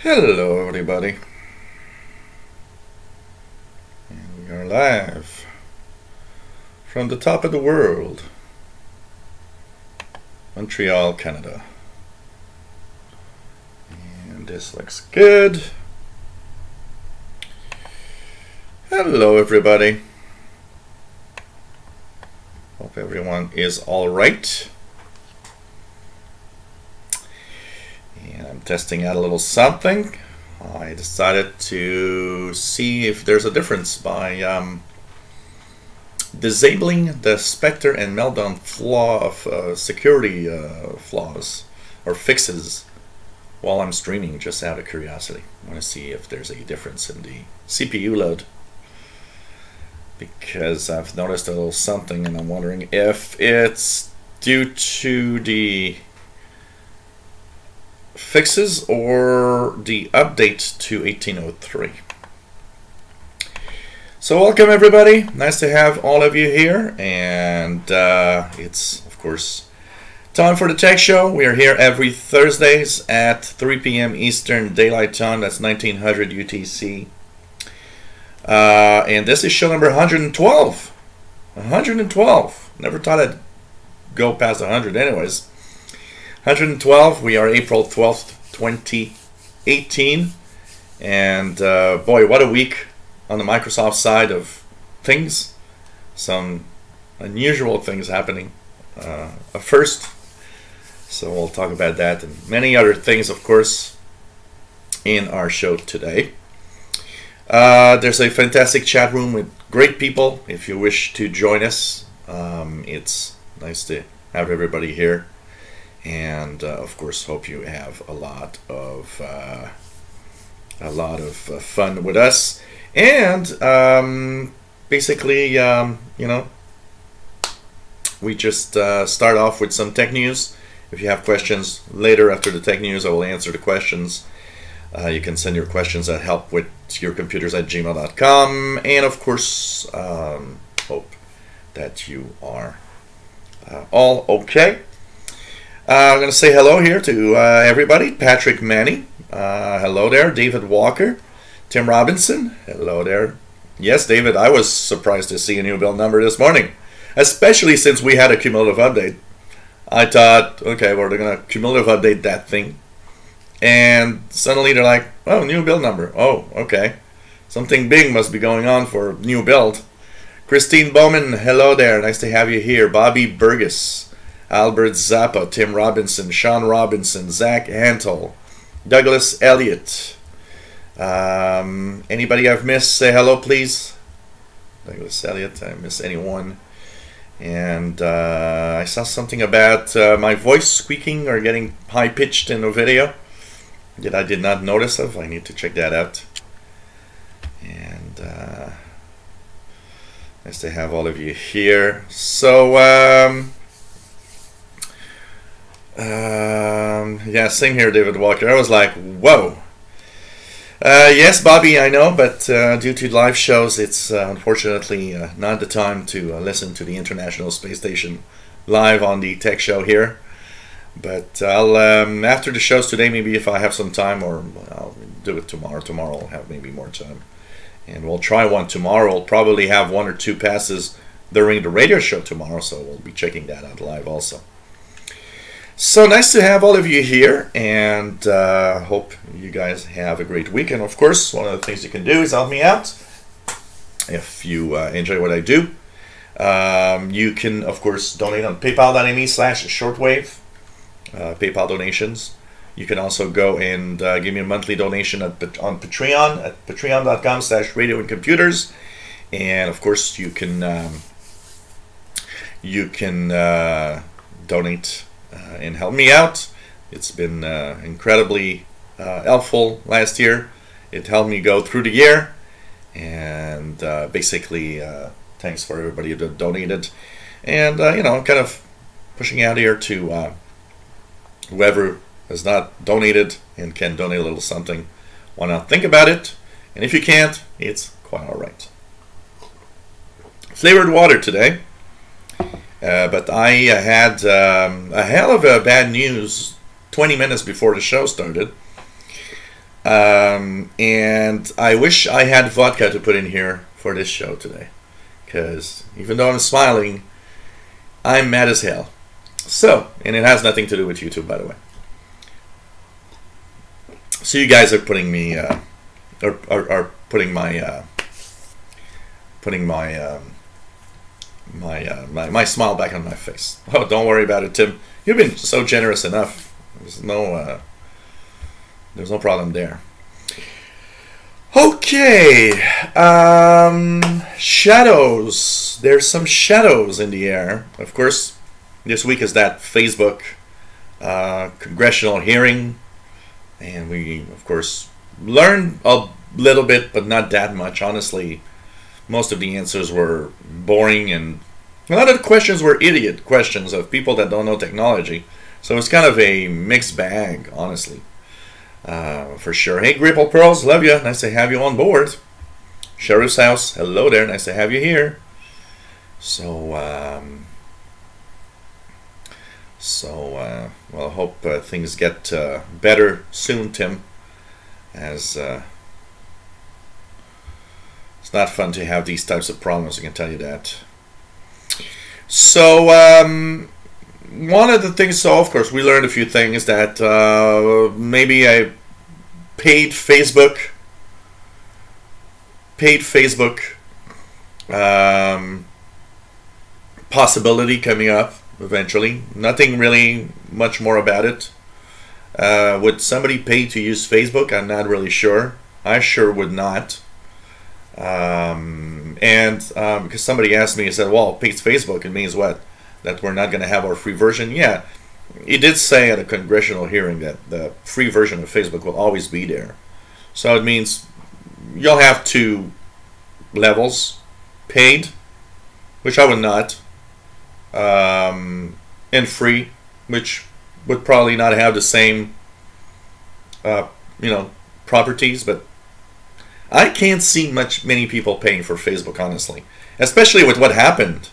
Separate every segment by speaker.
Speaker 1: Hello everybody, and we are live from the top of the world, Montreal, Canada, and this looks good. Hello everybody, hope everyone is all right. And I'm testing out a little something. I decided to see if there's a difference by disabling the Spectre and Meltdown flaw of security flaws or fixes while I'm streaming, just out of curiosity. I want to see if there's a difference in the CPU load, because I've noticed a little something and I'm wondering if it's due to the fixes or the update to 1803. So welcome everybody, nice to have all of you here, and it's of course time for the tech show. We are here every Thursdays at 3 p.m. Eastern Daylight Time, that's 1900 UTC, and this is show number 112. 112, never thought I'd go past 100 anyways. 112, we are April 12th, 2018, and boy, what a week on the Microsoft side of things. Some unusual things happening, first, so we'll talk about that and many other things, of course, in our show today. There's a fantastic chat room with great people. If you wish to join us, it's nice to have everybody here. And of course, hope you have a lot of fun with us. And basically, you know, we just start off with some tech news. If you have questions later after the tech news, I will answer the questions. You can send your questions at helpwithyourcomputers@gmail.com. And of course, hope that you are all okay. I'm going to say hello here to everybody. Patrick Manny, hello there. David Walker, Tim Robinson, hello there. Yes, David, I was surprised to see a new build number this morning, especially since we had a cumulative update. I thought, okay, well, they're going to cumulative update that thing. And suddenly they're like, oh, new build number. Oh, okay. Something big must be going on for new build. Christine Bowman, hello there. Nice to have you here. Bobby Burgess, Albert Zappa, Tim Robinson, Sean Robinson, Zach Antle, Douglas Elliott. Anybody I've missed, say hello, please. Douglas Elliott, I miss anyone. And I saw something about my voice squeaking or getting high-pitched in a video that I did not notice of. I need to check that out. And nice to have all of you here. So, yeah, same here, David Walker. I was like, whoa. Yes, Bobby, I know, but due to live shows, it's unfortunately not the time to listen to the International Space Station live on the tech show here. But I'll, after the shows today, maybe if I have some time, or I'll do it tomorrow. Tomorrow I'll have maybe more time. And we'll try one tomorrow. We'll probably have 1 or 2 passes during the radio show tomorrow, so we'll be checking that out live also. So nice to have all of you here, and hope you guys have a great week. And of course, one of the things you can do is help me out if you enjoy what I do. You can, of course, donate on paypal.me/shortwave, PayPal donations. You can also go and give me a monthly donation on Patreon at patreon.com/radioandcomputers. And of course, you can donate and help me out. It's been incredibly helpful last year. It helped me go through the year, and basically thanks for everybody that donated, and you know, kind of pushing out here to whoever has not donated and can donate a little something. Why not think about it? And if you can't, it's quite all right. Flavored water today. But I had a hell of a bad news 20 minutes before the show started. And I wish I had vodka to put in here for this show today, because even though I'm smiling, I'm mad as hell. So, and it has nothing to do with YouTube, by the way. So you guys are putting me, are putting my, my smile back on my face. Oh, don't worry about it, Tim. You've been so generous enough. There's no problem there. Okay, shadows. There's some shadows in the air. Of course, this week is that Facebook congressional hearing, and we, of course, learned a little bit, but not that much. Honestly, most of the answers were boring, and a lot of the questions were idiot questions of people that don't know technology. So it's kind of a mixed bag, honestly, for sure. Hey, Gripple Pearls, love you. Nice to have you on board. Sheriff's House, hello there. Nice to have you here. So, well, I hope things get better soon, Tim, as it's not fun to have these types of problems, I can tell you that. So, one of the things, so of course, we learned a few things that maybe a paid Facebook possibility coming up eventually. Nothing really much more about it. Would somebody pay to use Facebook? I'm not really sure. I sure would not. Because somebody asked me, he said, well, paid Facebook, it means what? That we're not going to have our free version? Yeah, he did say at a congressional hearing that the free version of Facebook will always be there. So it means you'll have two levels, paid, which I would not, and free, which would probably not have the same, properties. But I can't see many people paying for Facebook, honestly, especially with what happened.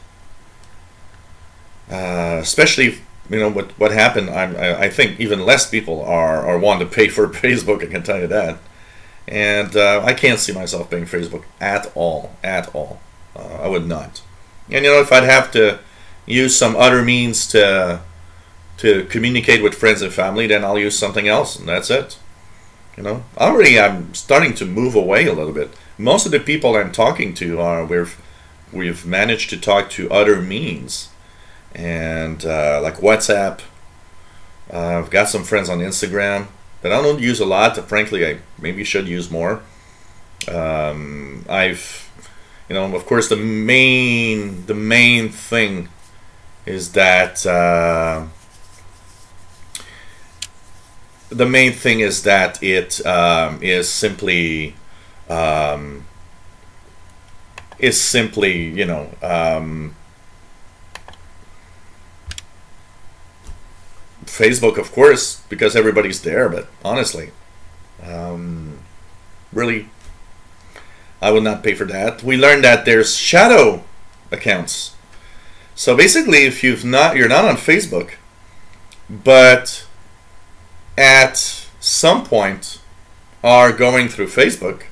Speaker 1: Especially, with what happened, I think even less people are wanting to pay for Facebook. I can tell you that, and I can't see myself paying Facebook at all. I would not. And if I'd have to use some other means to communicate with friends and family, then I'll use something else, and that's it. I'm starting to move away a little bit. Most of the people I'm talking to we've managed to talk to other means. And like WhatsApp, I've got some friends on Instagram that I don't use a lot. Frankly, I maybe should use more. Of course, the main thing is that it is simply Facebook, of course, because everybody's there, but honestly, really, I would not pay for that. We learned that there's shadow accounts. So basically, if you're not on Facebook, but at some point are going through Facebook,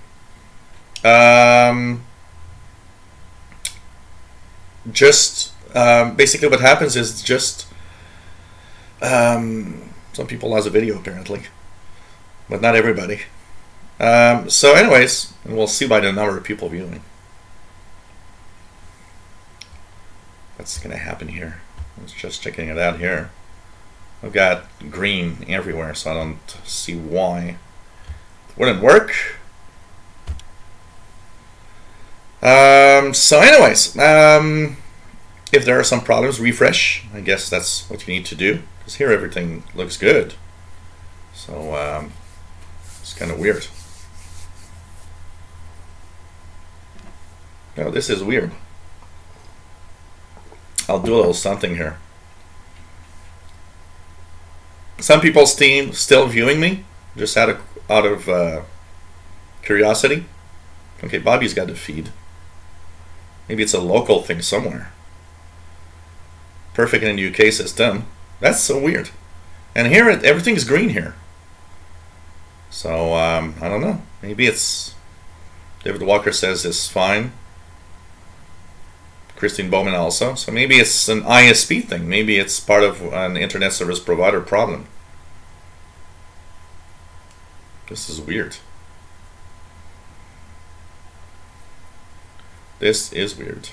Speaker 1: basically what happens is some people has a video apparently, but not everybody. So anyways, and we'll see by the number of people viewing. What's going to happen here? I was just checking it out here. I've got green everywhere, so I don't see why it wouldn't work. So anyways, if there are some problems, refresh. I guess that's what you need to do, because here everything looks good. So it's kind of weird. No, this is weird. I'll do a little something here. Some people still viewing me, just out of curiosity. Okay, Bobby's got the feed. Maybe it's a local thing somewhere. Perfect in the UK system. That's so weird. And here, everything's green here. So I don't know. Maybe it's David Walker says it's fine. Christine Bowman also. So maybe it's an ISP thing. Maybe it's part of an internet service provider problem. This is weird. This is weird.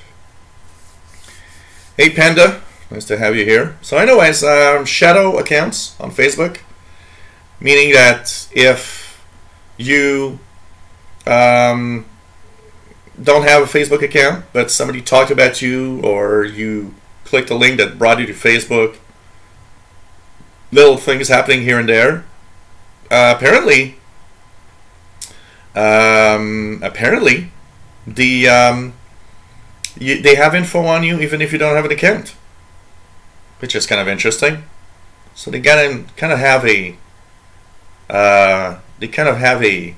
Speaker 1: Hey Panda, nice to have you here. So anyways, shadow accounts on Facebook, meaning that if you don't have a Facebook account, but somebody talked about you, or you clicked a link that brought you to Facebook, little things happening here and there. Apparently, they have info on you even if you don't have an account, which is kind of interesting. So they kind of have a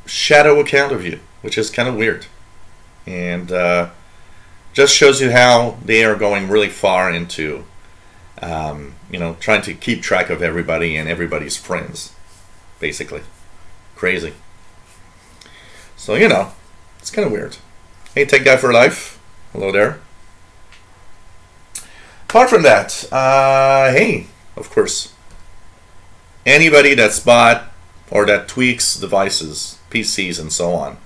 Speaker 1: shadow account of you, which is kind of weird, and just shows you how they are going really far into trying to keep track of everybody and everybody's friends, basically. Crazy. So it's kind of weird. Hey, Tech Guy for Life, hello there. Apart from that, hey, of course, anybody that's bought or that tweaks devices, PCs and so on,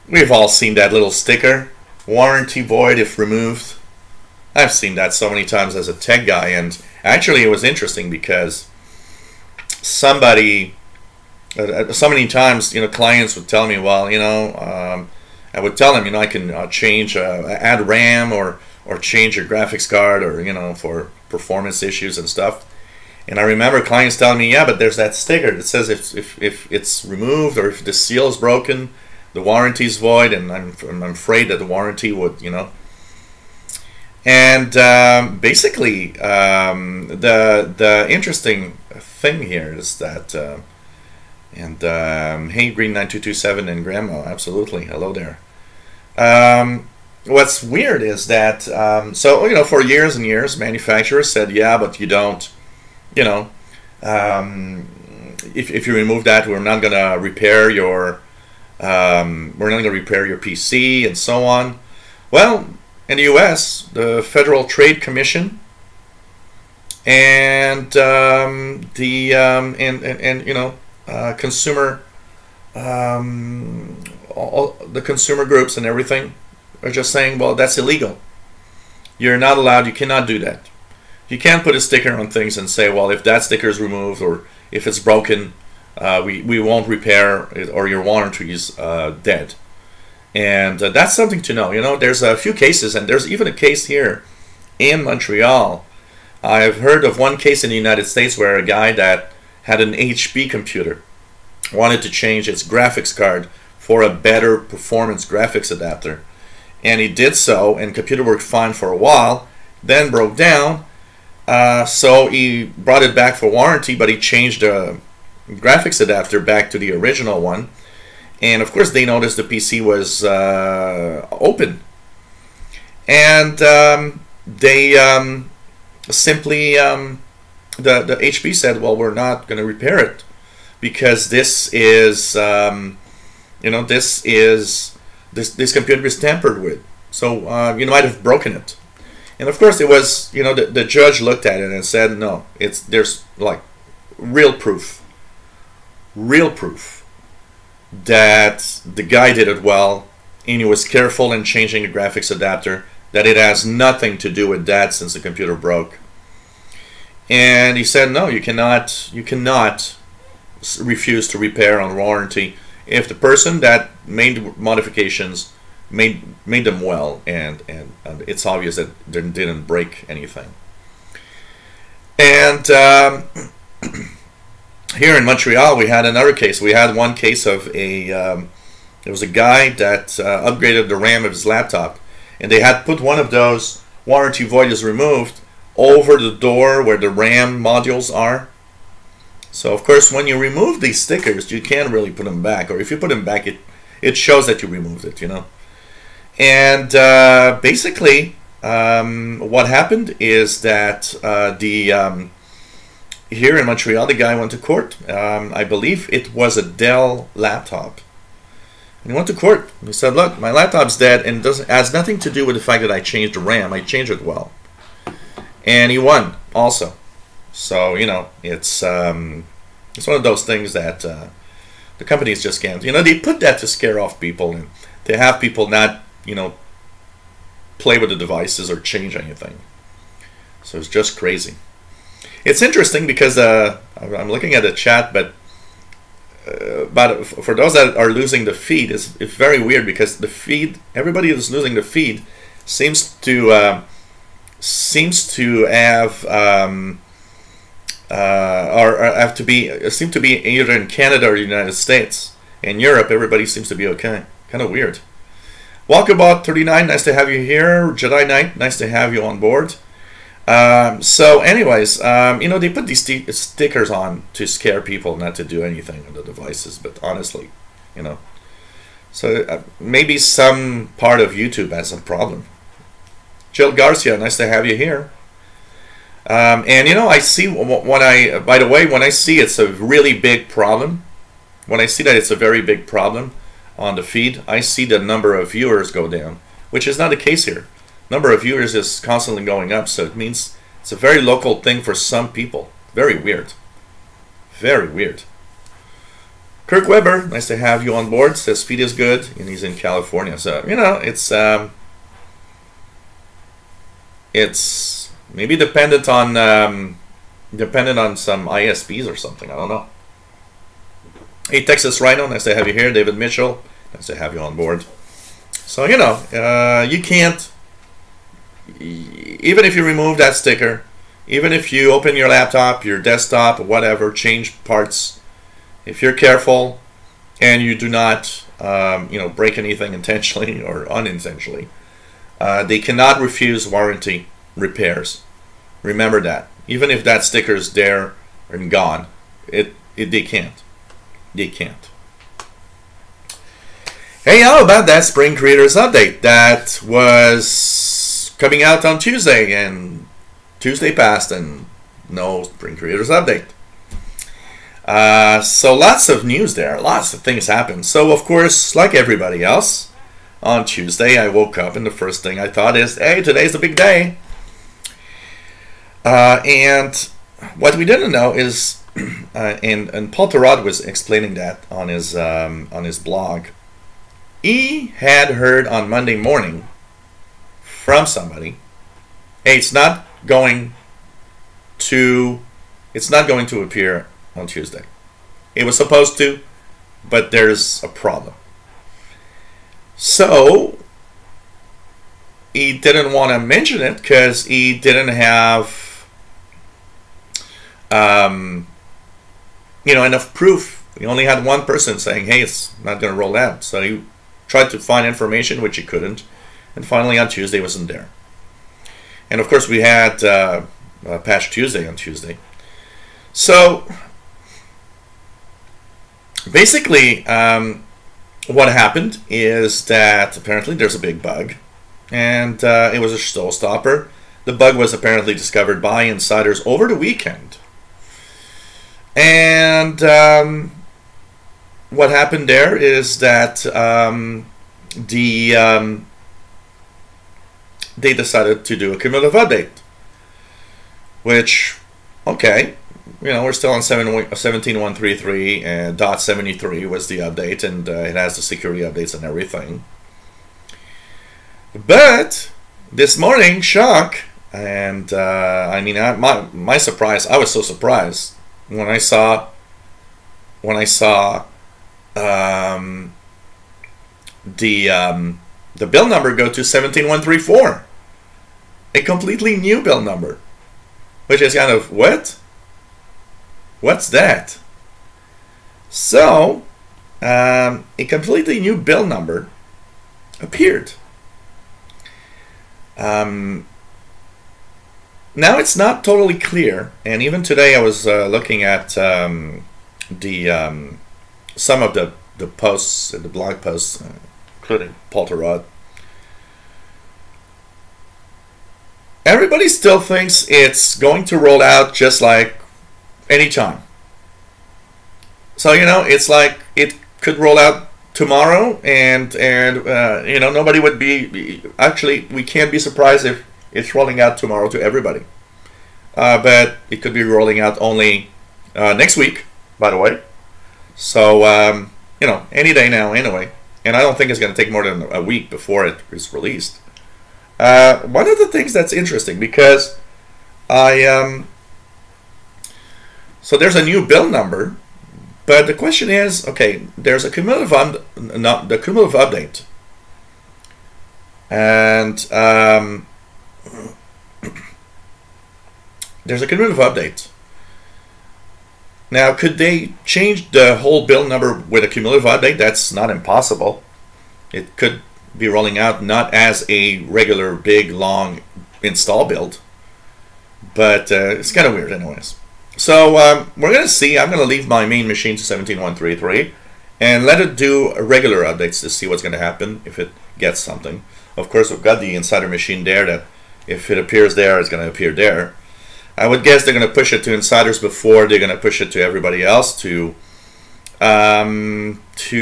Speaker 1: we've all seen that little sticker, warranty void if removed. I've seen that so many times as a tech guy, and actually it was interesting because so many times, clients would tell me, well, I would tell them, I can change, add RAM or change your graphics card, or for performance issues and stuff. And I remember clients telling me, yeah, but there's that sticker that says if it's removed or if the seal is broken, the warranty is void, and I'm afraid that the warranty would, And basically, the interesting thing here is that, hey, Green9227 and Grandma, absolutely, hello there. What's weird is that, for years and years, manufacturers said, yeah, but you don't, if you remove that, we're not gonna repair your, PC and so on. Well, in the U.S., the Federal Trade Commission and consumer, all the consumer groups and everything are just saying, well, that's illegal. You're not allowed. You cannot do that. You can't put a sticker on things and say, well, if that sticker is removed or if it's broken, we won't repair it, or your warranty is dead. And that's something to know. There's a few cases, and there's even a case here in Montreal. I've heard of one case in the United States where a guy that had an HP computer wanted to change its graphics card for a better performance graphics adapter. And he did so, and computer worked fine for a while, then broke down. So he brought it back for warranty, but he changed the graphics adapter back to the original one. And of course they noticed the PC was open. And they simply, the HP said, well, we're not going to repair it because this is, this computer is tampered with. So you might have broken it. And of course it was, the judge looked at it and said, no, there's like real proof that the guy did it well, and he was careful in changing the graphics adapter, that it has nothing to do with that since the computer broke. And he said, no, you cannot refuse to repair on warranty if the person that made modifications made them well, and it's obvious that they didn't break anything. And here in Montreal, we had another case. We had one case of there was a guy that upgraded the RAM of his laptop, and they had put one of those warranty void is removed over the door where the RAM modules are. So of course, when you remove these stickers, you can't really put them back, or if you put them back, it shows that you removed it, And basically, what happened is that here in Montreal, the guy went to court. I believe it was a Dell laptop. And he went to court. He said, look, my laptop's dead, and it has nothing to do with the fact that I changed the RAM. I changed it well. And he won also. So, you know, it's one of those things that the companies just can't. You know, they put that to scare off people, and they have people not, you know, play with the devices or change anything. So it's just crazy. It's interesting because I'm looking at the chat, but for those that are losing the feed, it's very weird because the feed, everybody who's losing the feed seems to have seem to be either in Canada or the United States. In Europe, everybody seems to be okay. Kind of weird. Walkabout 39, nice to have you here. Jedi Knight, nice to have you on board. So anyways, you know, they put these stickers on to scare people not to do anything on the devices, but honestly, you know, so maybe some part of YouTube has some problem. Jill Garcia, nice to have you here. And you know, I see by the way, when I see it's a really big problem, when I see that it's a very big problem on the feed, I see the number of viewers go down, which is not the case here. Number of viewers is constantly going up, so it means it's a very local thing for some people. Very weird. Very weird. Kirk Weber, nice to have you on board. Says feed is good, and he's in California. So, you know, it's maybe dependent on some ISPs or something. I don't know. Hey, Texas Rhino, nice to have you here. David Mitchell, nice to have you on board. So, you know, you can't, even if you remove that sticker, even if you open your laptop, your desktop, or whatever, change parts, if you're careful and you do not, you know, break anything intentionally or unintentionally, they cannot refuse warranty repairs. Remember that. Even if that sticker is there and gone, they can't. They can't. Hey, how about that Spring Creators Update? That was coming out on Tuesday, and Tuesday passed and no Spring Creators Update. So lots of news there. Lots of things happened. So, of course, like everybody else, on Tuesday I woke up and the first thing I thought is, hey, today's a big day. And what we didn't know is, and Paul Tarot was explaining that on his blog. He had heard on Monday morning from somebody, hey, it's not going to appear on Tuesday. It was supposed to, but there's a problem. So he didn't want to mention it because he didn't have you know, enough proof. He only had one person saying, hey, it's not going to roll out. So he tried to find information, which he couldn't. And finally on Tuesday, it wasn't there. And of course, we had Patch Tuesday on Tuesday. So basically, what happened is that apparently there's a big bug. And it was a showstopper. The bug was apparently discovered by insiders over the weekend. And what happened there is that they decided to do a cumulative update, which, okay, you know, we're still on 17.133 and .73 was the update, and it has the security updates and everything. But this morning, shock, and I mean, my surprise, I was so surprised when I saw the bill number go to 17.134, a completely new bill number, which is kind of, what's that? So a completely new bill number appeared. Now it's not totally clear, and even today I was looking at some of the posts, the blog posts, including Paul Tarot. Everybody still thinks it's going to roll out just like anytime. So, you know, it's like it could roll out tomorrow, and you know, nobody would be, actually, we can't be surprised if it's rolling out tomorrow to everybody. But it could be rolling out only next week, by the way. So, you know, any day now anyway. And I don't think it's going to take more than a week before it is released. One of the things that's interesting, because so there's a new build number, but the question is, okay, there's a cumulative update, and there's a cumulative update. Now, could they change the whole build number with a cumulative update? That's not impossible. It could be rolling out not as a regular big long install build, but it's kind of weird anyways. So we're going to see. I'm going to leave my main machine to 17.133 and let it do regular updates to see what's going to happen if it gets something. Of course, we've got the insider machine there that if it appears there, it's going to appear there. I would guess they're going to push it to insiders before they're going to push it to everybody else to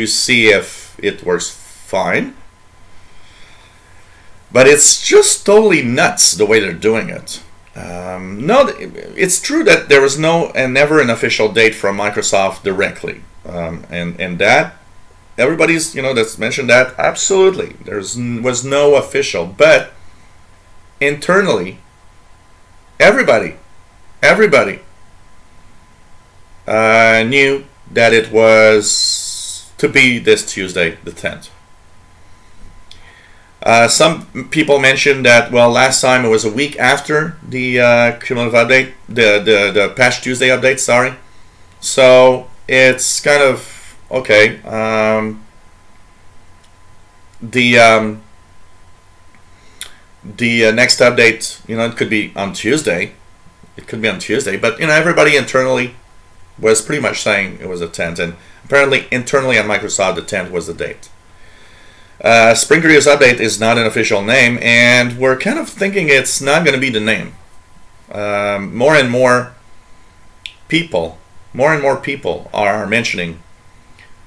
Speaker 1: see if it works fine. But it's just totally nuts the way they're doing it. No, it's true that there was no and never an official date from Microsoft directly, and that everybody's, you know, that's mentioned that absolutely there was no official, but internally, everybody knew that it was to be this Tuesday, the 10th. Some people mentioned that, well, last time it was a week after the cumulative update, the Patch Tuesday update, sorry. So it's kind of okay. The next update, you know, it could be on Tuesday. It could be on Tuesday, but you know, everybody internally was pretty much saying it was the 10th, and apparently internally on Microsoft, the 10th was the date. Spring Creators Update is not an official name, and we're kind of thinking it's not going to be the name. More and more people are mentioning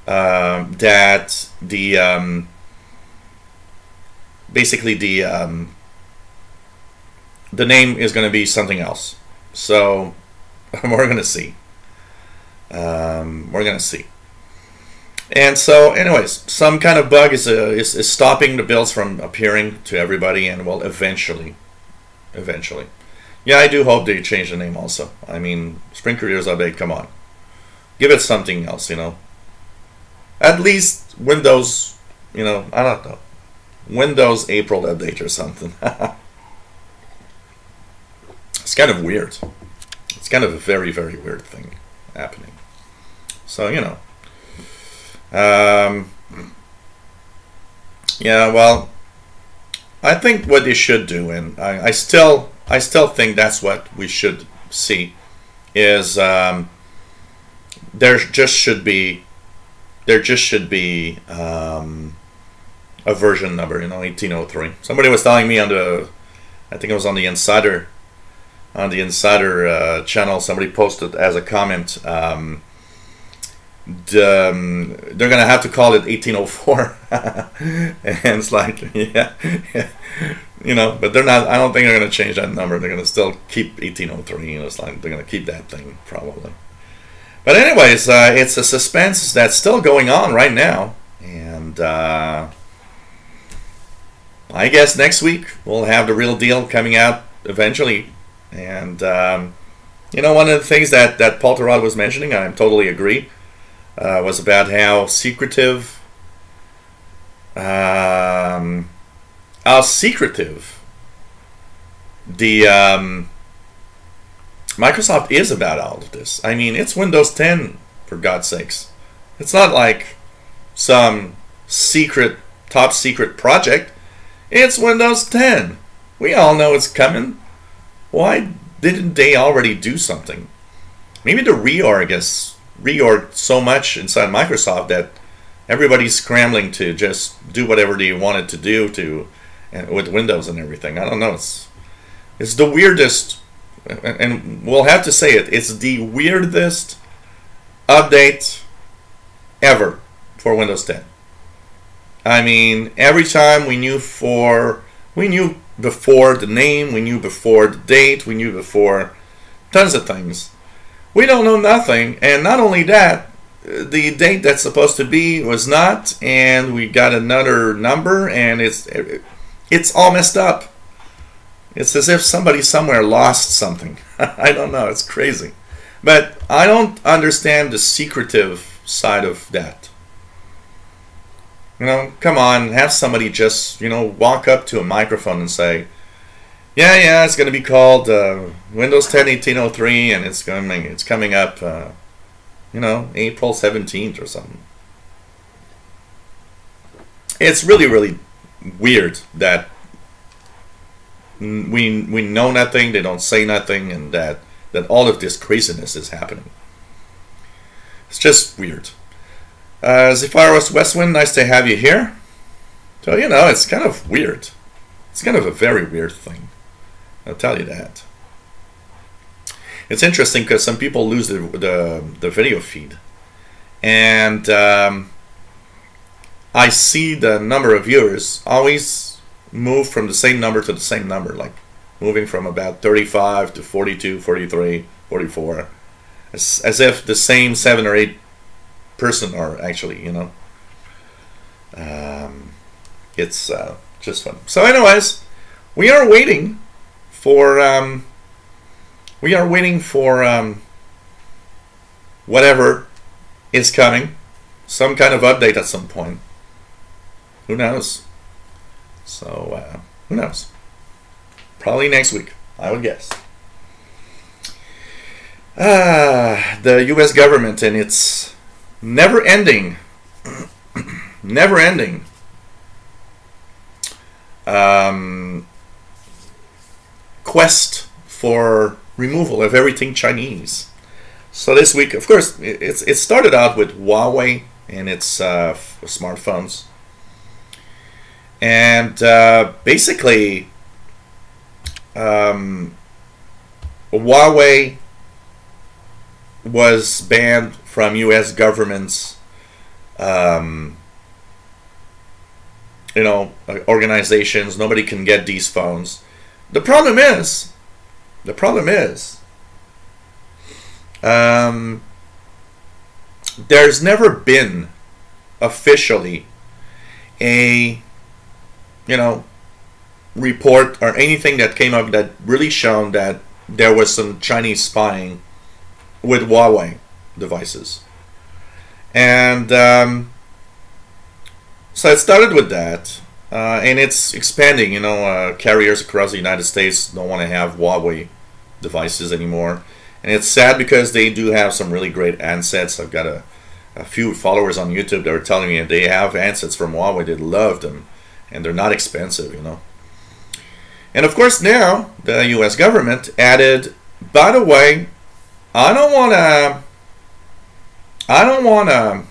Speaker 1: that the basically the name is going to be something else. So we're going to see. We're going to see. And so, anyways, some kind of bug is stopping the builds from appearing to everybody, and well, eventually. Yeah, I do hope they change the name also. I mean, Spring Creators Update, come on. Give it something else, you know. At least Windows, you know, I don't know. Windows April Update or something. It's kind of weird. It's kind of a very, very weird thing happening. So, you know. Yeah, well, I think what they should do, and I still think that's what we should see, is there just should be a version number, you know, 1803. Somebody was telling me on the, I think it was on the Insider channel, somebody posted as a comment, they're gonna have to call it 1804. And it's like, yeah, you know, but they're not. I don't think they're gonna change that number. They're gonna still keep 1803. You know, it's like they're gonna keep that thing probably. But anyways, it's a suspense that's still going on right now, and I guess next week we'll have the real deal coming out eventually. And you know, one of the things that Paul Terod was mentioning, I totally agree. Was about how secretive, the Microsoft is about all of this. I mean, it's Windows 10, for God's sakes. It's not like some secret, top secret project. It's Windows 10. We all know it's coming. Why didn't they already do something? Maybe the reorg so much inside Microsoft that everybody's scrambling to just do whatever they wanted to do with Windows and everything. I don't know. It's the weirdest and we'll have to say it, it's the weirdest update ever for Windows 10. I mean, every time we knew before the name, we knew before the date, we knew before tons of things. We don't know nothing, and not only that, the date that's supposed to be was not, and we got another number, and it's all messed up. It's as if somebody somewhere lost something. I don't know, it's crazy. But I don't understand the secretive side of that. You know, come on, have somebody just, walk up to a microphone and say, yeah, it's going to be called Windows 10 1803, and it's coming up, April 17th or something. It's really, really weird that we know nothing, they don't say nothing, and that all of this craziness is happening. It's just weird. Zephyros Westwind, nice to have you here. So, it's kind of weird. It's kind of a very weird thing. I'll tell you that. It's interesting because some people lose the video feed. And I see the number of viewers always move from the same number to the same number. Like moving from about 35 to 42, 43, 44. As if the same 7 or 8 person are actually, it's just fun. So anyways, we are waiting for whatever is coming, some kind of update at some point. Who knows? So who knows? Probably next week, I would guess. The U.S. government and its never-ending quest for removal of everything Chinese. So this week, of course, it started out with Huawei and its smartphones, and basically Huawei was banned from U.S. government's organizations. Nobody can get these phones. The problem is there's never been officially a report or anything that came up that really shown that there was some Chinese spying with Huawei devices. And so it started with that, and it's expanding. Carriers across the United States don't want to have Huawei devices anymore, and it's sad because they do have some really great handsets. I've got a few followers on YouTube that are telling me they have handsets from Huawei, they love them, and they're not expensive, And of course now the U.S. government added, by the way, I don't want to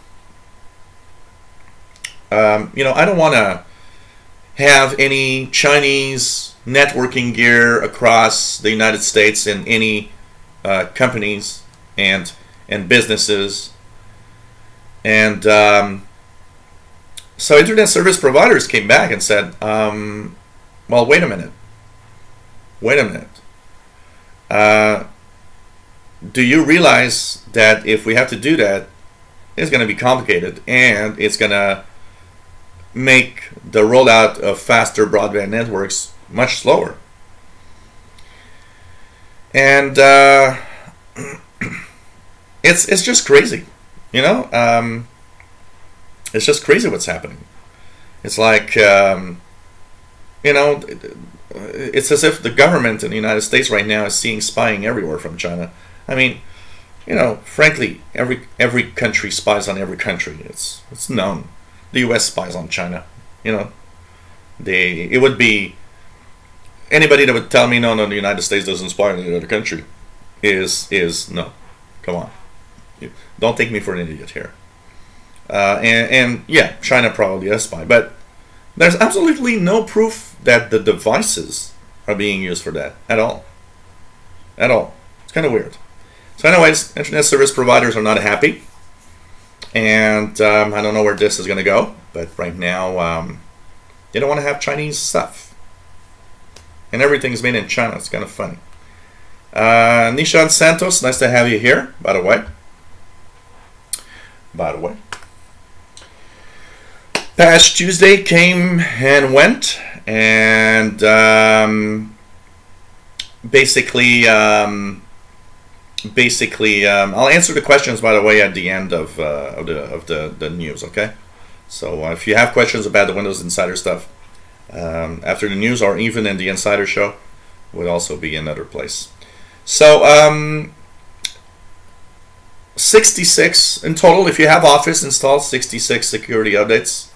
Speaker 1: have any Chinese networking gear across the United States in any companies and businesses. And so internet service providers came back and said, well, wait a minute. Do you realize that if we have to do that, it's going to be complicated, and it's going to make the rollout of faster broadband networks much slower? And it's just crazy, it's just crazy what's happening. It's like it's as if the government in the United States right now is seeing spying everywhere from China. I mean, frankly, every country spies on every country. It's known. The U.S. spies on China. It would be anybody that would tell me no, the United States doesn't spy on any other country is no. Come on, don't take me for an idiot here. And yeah, China probably does spy, but there's absolutely no proof that the devices are being used for that at all. at all. It's kind of weird. So anyways, internet service providers are not happy. And I don't know where this is going to go. But right now, they don't want to have Chinese stuff. And everything's made in China. It's kind of funny. Nishan Santos, nice to have you here, by the way. Past Tuesday came and went. And basically, I'll answer the questions, by the way, at the end of the news, okay? So if you have questions about the Windows Insider stuff, after the news or even in the Insider Show, would also be another place. So 66 in total. If you have Office installed, 66 security updates.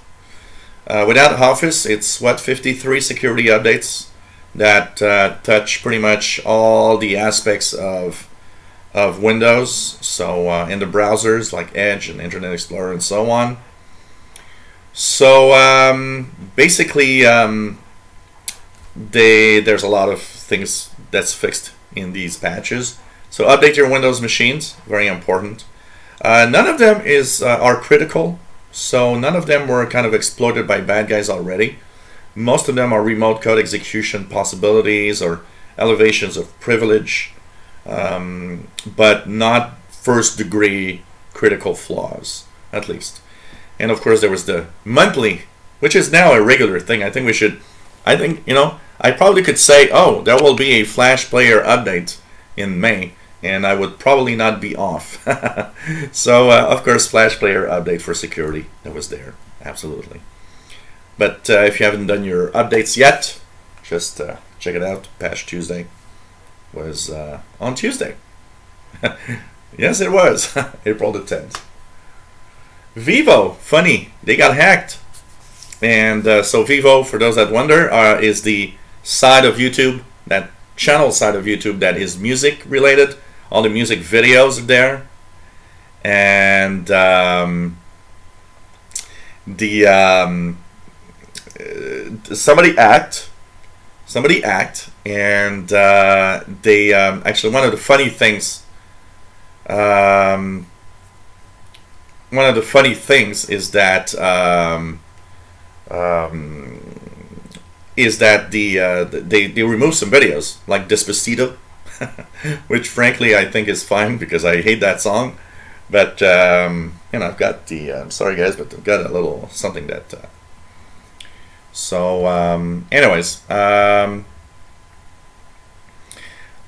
Speaker 1: Without Office, it's what, 53 security updates that touch pretty much all the aspects of Windows. So in the browsers like Edge and Internet Explorer and so on. So basically, there's a lot of things that's fixed in these patches. So update your Windows machines, very important. None of them are critical, so none of them were kind of exploited by bad guys already. Most of them are remote code execution possibilities or elevations of privilege, but not first degree critical flaws, at least. And of course there was the monthly, which is now a regular thing. I think, you know, I probably could say, oh, there will be a Flash Player update in May, and I would probably not be off. So of course, Flash Player update for security, that was there, absolutely. But if you haven't done your updates yet, just check it out. Patch Tuesday was on Tuesday. Yes, it was. April the 10th. Vivo, funny, they got hacked. And so Vivo, for those that wonder, is the side of YouTube, that channel side of YouTube that is music related. All the music videos are there. And somebody hacked, and they actually, one of the funny things is that they remove some videos like Despacito, which frankly I think is fine because I hate that song. But you know, I've got the I'm sorry guys, but I've got a little something that. Anyways,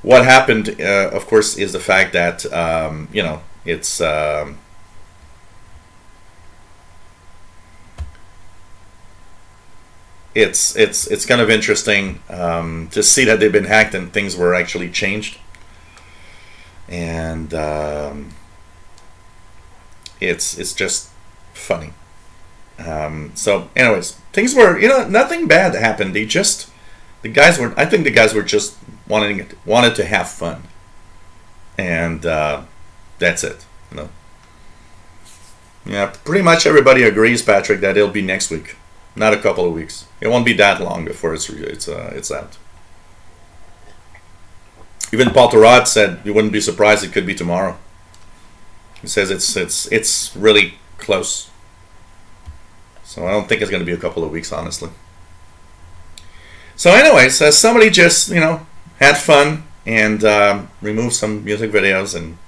Speaker 1: what happened, of course, is the fact that you know, it's kind of interesting to see that they've been hacked and things were actually changed, and it's just funny. So anyways, things were, you know, nothing bad happened. I think the guys were just wanted to have fun, and that's it, you know. Yeah, pretty much everybody agrees, Patrick, that it'll be next week, not a couple of weeks. It won't be that long before it's out. Even Paul Thurrott said you wouldn't be surprised it could be tomorrow. He says it's really close. So I don't think it's going to be a couple of weeks, honestly. So anyways, somebody just, you know, had fun and removed some music videos and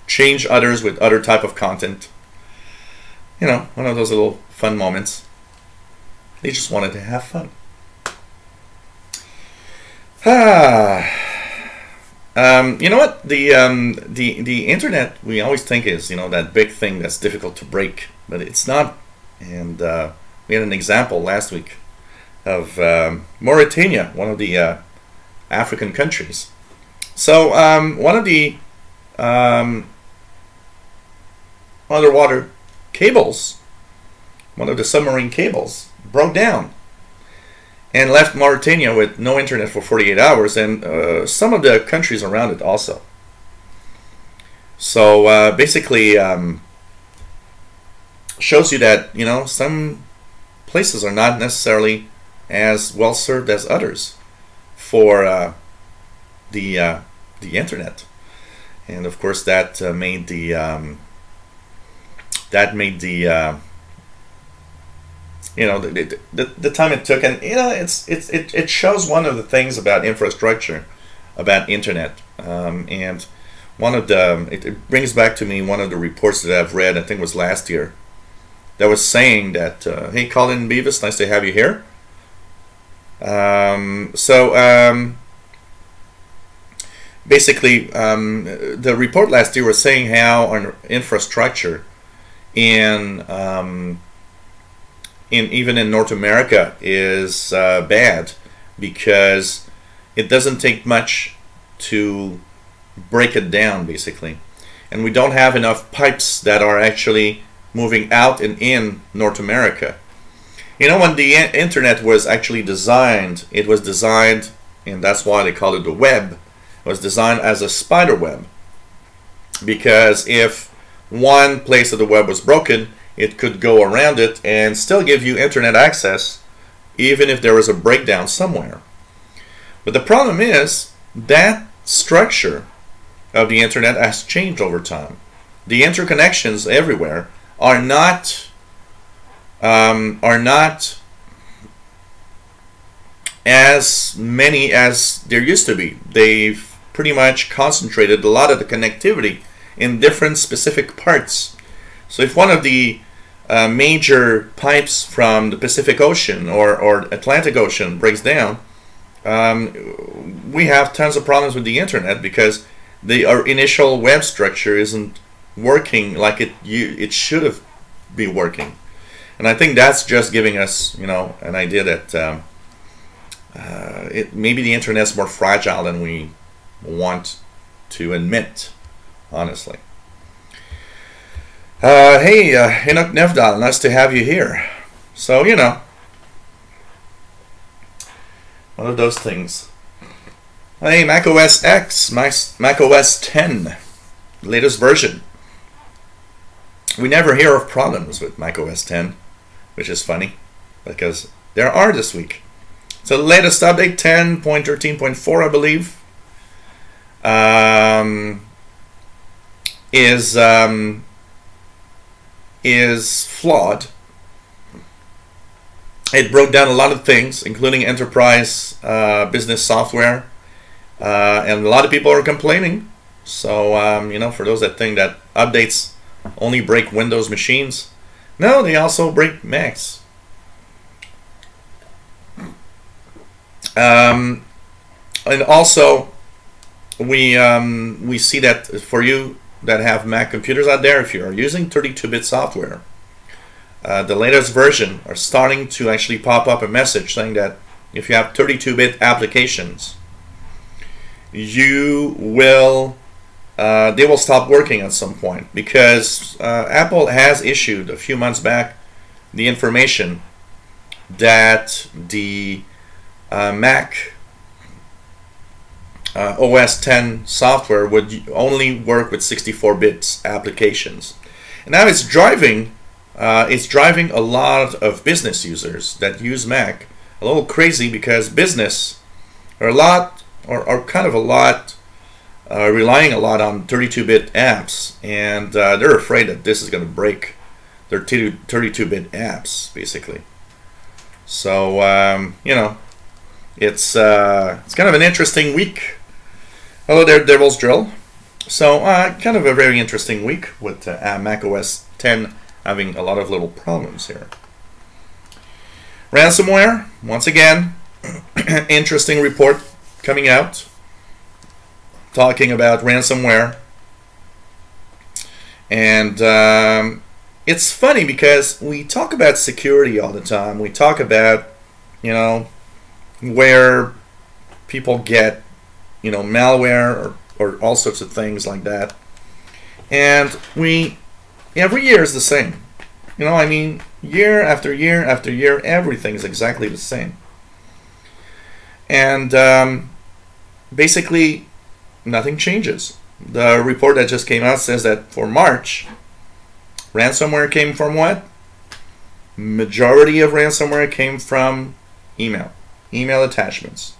Speaker 1: changed others with other type of content. You know, one of those little fun moments. They just wanted to have fun. You know what? The internet, we always think is, you know, that big thing that's difficult to break, but it's not. And we had an example last week of Mauritania, one of the African countries. So one of the underwater cables, one of the submarine cables, broke down and left Mauritania with no internet for 48 hours, and some of the countries around it also. So basically shows you that, you know, some places are not necessarily as well served as others for the the internet. And of course, that made the the time it took. And it shows one of the things about infrastructure, about internet, and one of the it brings back to me one of the reports that I've read, I think it was last year, that was saying that hey, Colin Beavis, nice to have you here. Basically, the report last year was saying how our infrastructure in even in North America is bad, because it doesn't take much to break it down, basically, and we don't have enough pipes that are actually moving out and in North America. You know, when the internet was actually designed, it was designed, and that's why they call it the web, was designed as a spider web, because if one place of the web was broken, it could go around it and still give you internet access even if there was a breakdown somewhere. But the problem is that structure of the internet has changed over time. The interconnections everywhere are not as many as there used to be. They've pretty much concentrated a lot of the connectivity in different specific parts. So if one of the major pipes from the Pacific Ocean or Atlantic Ocean breaks down, we have tons of problems with the internet, because our initial web structure isn't working like it should have been working. And I think that's just giving us, an idea that maybe the internet's more fragile than we want to admit, honestly. Hey, Enoch Nevdal, nice to have you here. So, one of those things. Hey, Mac OS X, Mac OS 10, latest version. We never hear of problems with Mac OS 10, which is funny, because there are this week. So the latest update, 10.13.4, I believe, is flawed. It broke down a lot of things, including enterprise business software, and a lot of people are complaining. So, for those that think that updates only break Windows machines, no, they also break Macs. And also, we see that for you that have Mac computers out there, if you are using 32-bit software, the latest version are starting to actually pop up a message saying that if you have 32-bit applications, they will stop working at some point, because Apple has issued a few months back the information that the Mac OS 10 software would only work with 64-bit applications. And now it's driving a lot of business users that use Mac a little crazy, because business are relying a lot on 32-bit apps, and they're afraid that this is going to break their 32-bit apps, basically. So it's kind of an interesting week. Hello there, Devil's Drill. So kind of a very interesting week with Mac OS 10 having a lot of little problems here. Ransomware, once again, interesting report coming out talking about ransomware. And it's funny, because we talk about security all the time. We talk about, where people get, malware or all sorts of things like that. And every year is the same. Year after year after year, everything is exactly the same. And basically, nothing changes. The report that just came out says that for March, ransomware came from what? Majority of ransomware came from email attachments.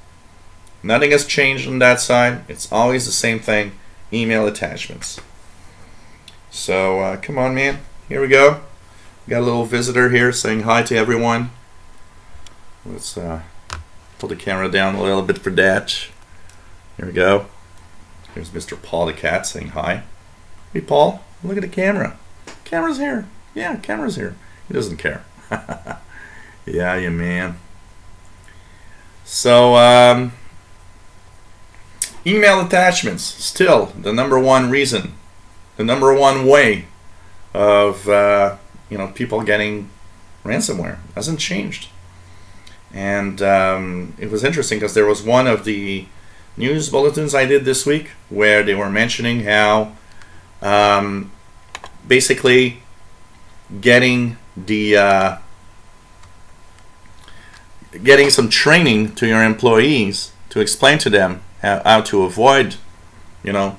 Speaker 1: Nothing has changed on that side. It's always the same thing. Email attachments. So come on, man. Here we go. Got a little visitor here saying hi to everyone. Let's pull the camera down a little bit for that. Here we go. Here's Mr. Paul the cat saying hi. Hey Paul, look at the camera. Camera's here. Yeah, camera's here. He doesn't care. Yeah, you man. So email attachments, still the #1 reason, the #1 way of people getting ransomware. Hasn't changed. And it was interesting because there was one of the news bulletins I did this week where they were mentioning how basically getting some training to your employees to explain to them how to avoid, how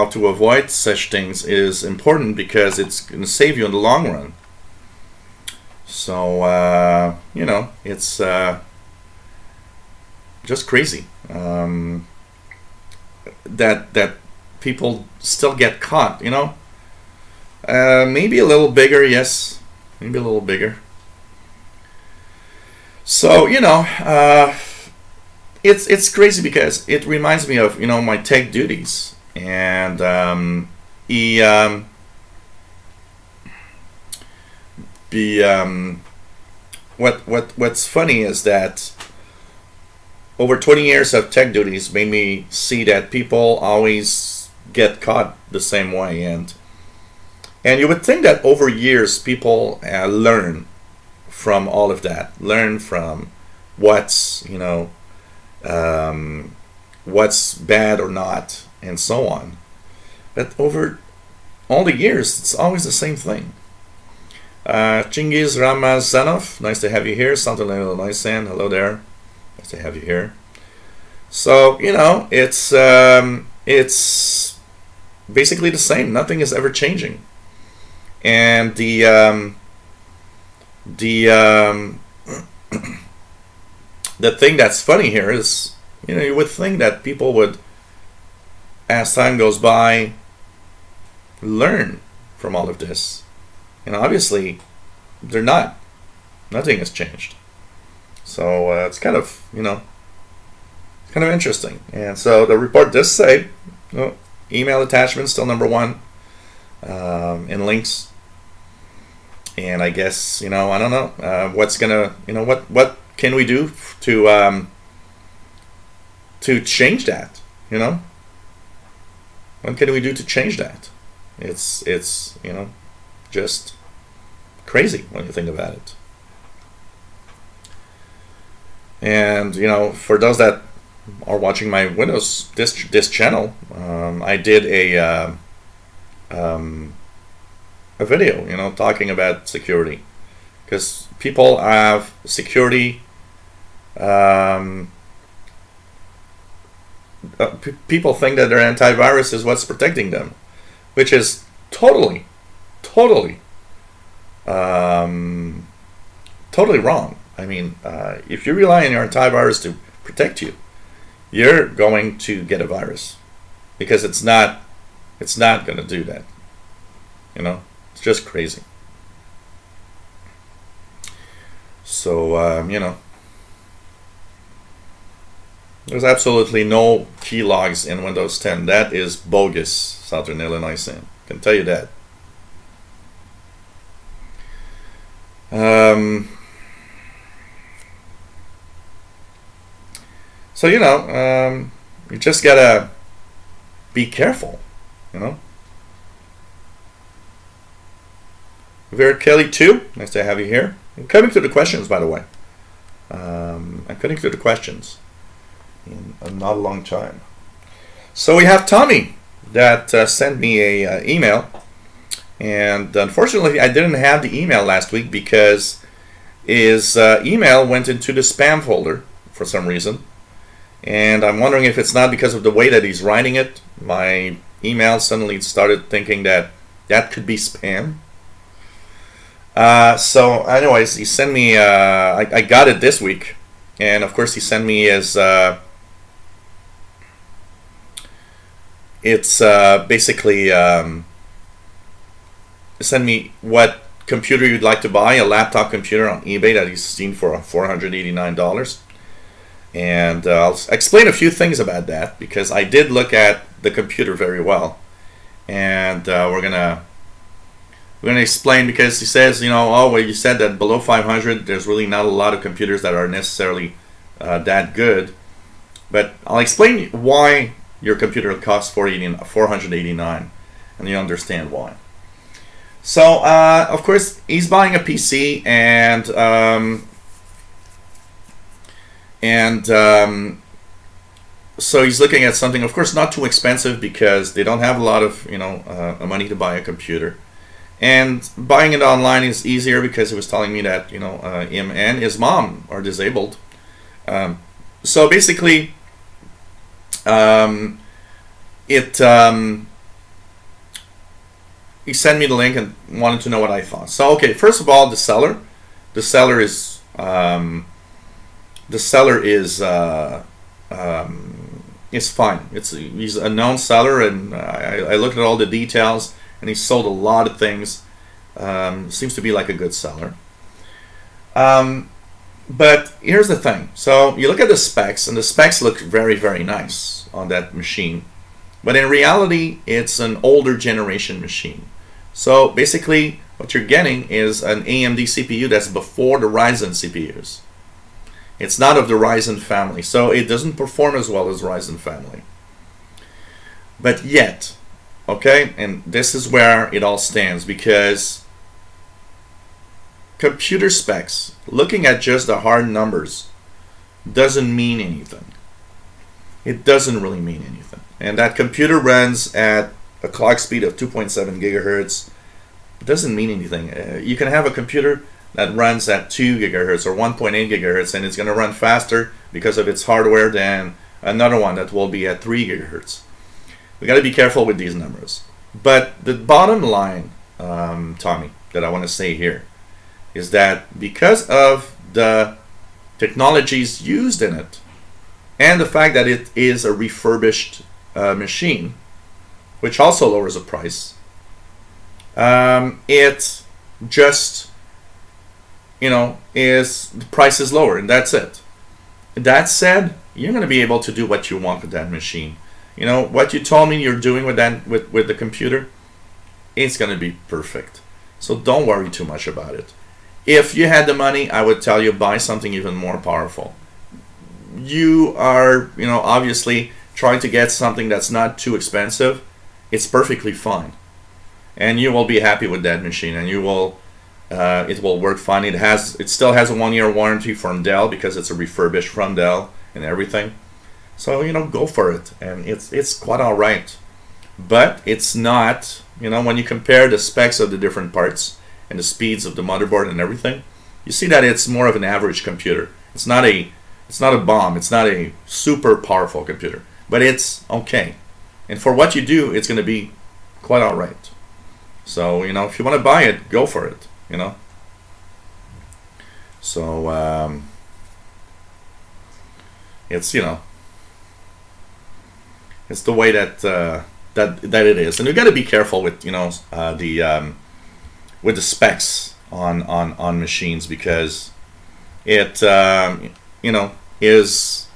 Speaker 1: to avoid such things is important because it's going to save you in the long run. So it's just crazy that people still get caught. Maybe a little bigger, yes, maybe a little bigger. So it's crazy because it reminds me of my tech duties, and what's funny is that over 20 years of tech duties made me see that people always get caught the same way, and you would think that over years people learn from all of that, learn from what's what's bad or not, and so on. But over all the years, it's always the same thing. Chingiz Ramazanov, nice to have you here. Something like nice, and hello there. Nice to have you here. So it's basically the same. Nothing is ever changing, and the thing that's funny here is you would think that people would, as time goes by, learn from all of this. Obviously, they're not. Nothing has changed. So it's kind of, kind of interesting. And so the report does say, email attachments still #1 in links. And I guess, I don't know what's gonna, what can we do to change that? What can we do to change that? It's just crazy when you think about it. And for those that are watching my Windows this channel, I did a video talking about security, because people have security people think that their antivirus is what's protecting them, which is totally wrong. I mean, if you rely on your antivirus to protect you, you're going to get a virus, because it's not going to do that. It's just crazy. So there's absolutely no keylogs in Windows 10. That is bogus, Southern Illinois Sam. I can tell you that. So you just gotta be careful. Vera Kelly too. Nice to have you here. I'm coming through the questions, by the way. I'm cutting through the questions in not a long time. So we have Tommy that sent me a email, and unfortunately I didn't have the email last week because his email went into the spam folder for some reason, and I'm wondering if it's not because of the way that he's writing it. My email suddenly started thinking that could be spam. So anyways, he sent me I got it this week, and of course he sent me his it's basically send me what computer you'd like to buy, a laptop computer on eBay that he's seen for $489. And I'll explain a few things about that, because I did look at the computer very well, and we're gonna explain, because he says, you know, oh well, you said that below 500 there's really not a lot of computers that are necessarily that good, but I'll explain why your computer costs $489, and you understand why. So of course he's buying a PC, and so he's looking at something, of course, not too expensive, because they don't have a lot of money to buy a computer, and buying it online is easier, because he was telling me that him and his mom are disabled. So basically, he sent me the link and wanted to know what I thought. So okay, first of all, the seller is fine. He's a known seller, and I looked at all the details, and he sold a lot of things. Seems to be like a good seller. But here's the thing. So you look at the specs, and the specs look very, very nice on that machine. But in reality, it's an older generation machine. So basically, what you're getting is an AMD CPU that's before the Ryzen CPUs. It's not of the Ryzen family, so it doesn't perform as well as Ryzen family. But yet, okay, and this is where it all stands, because computer specs, looking at just the hard numbers, doesn't mean anything. It doesn't really mean anything. And that computer runs at a clock speed of 2.7 gigahertz. It doesn't mean anything. You can have a computer that runs at 2 gigahertz or 1.8 gigahertz, and it's going to run faster because of its hardware than another one that will be at 3 gigahertz. We got to be careful with these numbers. But the bottom line, Tommy, that I want to say here is that because of the technologies used in it, and the fact that it is a refurbished machine, which also lowers the price, it just, the price is lower, and that's it. That said, you're going to be able to do what you want with that machine. What you told me you're doing with that with the computer, it's going to be perfect. So don't worry too much about it. If you had the money, I would tell you buy something even more powerful. You are, obviously trying to get something that's not too expensive. It's perfectly fine, and you will be happy with that machine, and you will, it will work fine. It still has a 1-year warranty from Dell, because it's a refurbished from Dell and everything. So go for it, and it's quite all right. But it's not, when you compare the specs of the different parts and the speeds of the motherboard and everything, you see that it's more of an average computer. It's not a bomb. It's not a super powerful computer, but it's okay. And for what you do, it's going to be quite all right. So, if you want to buy it, go for it, So, it's, it's the way that that it is. And you got to be careful with, with the specs on machines, because it, is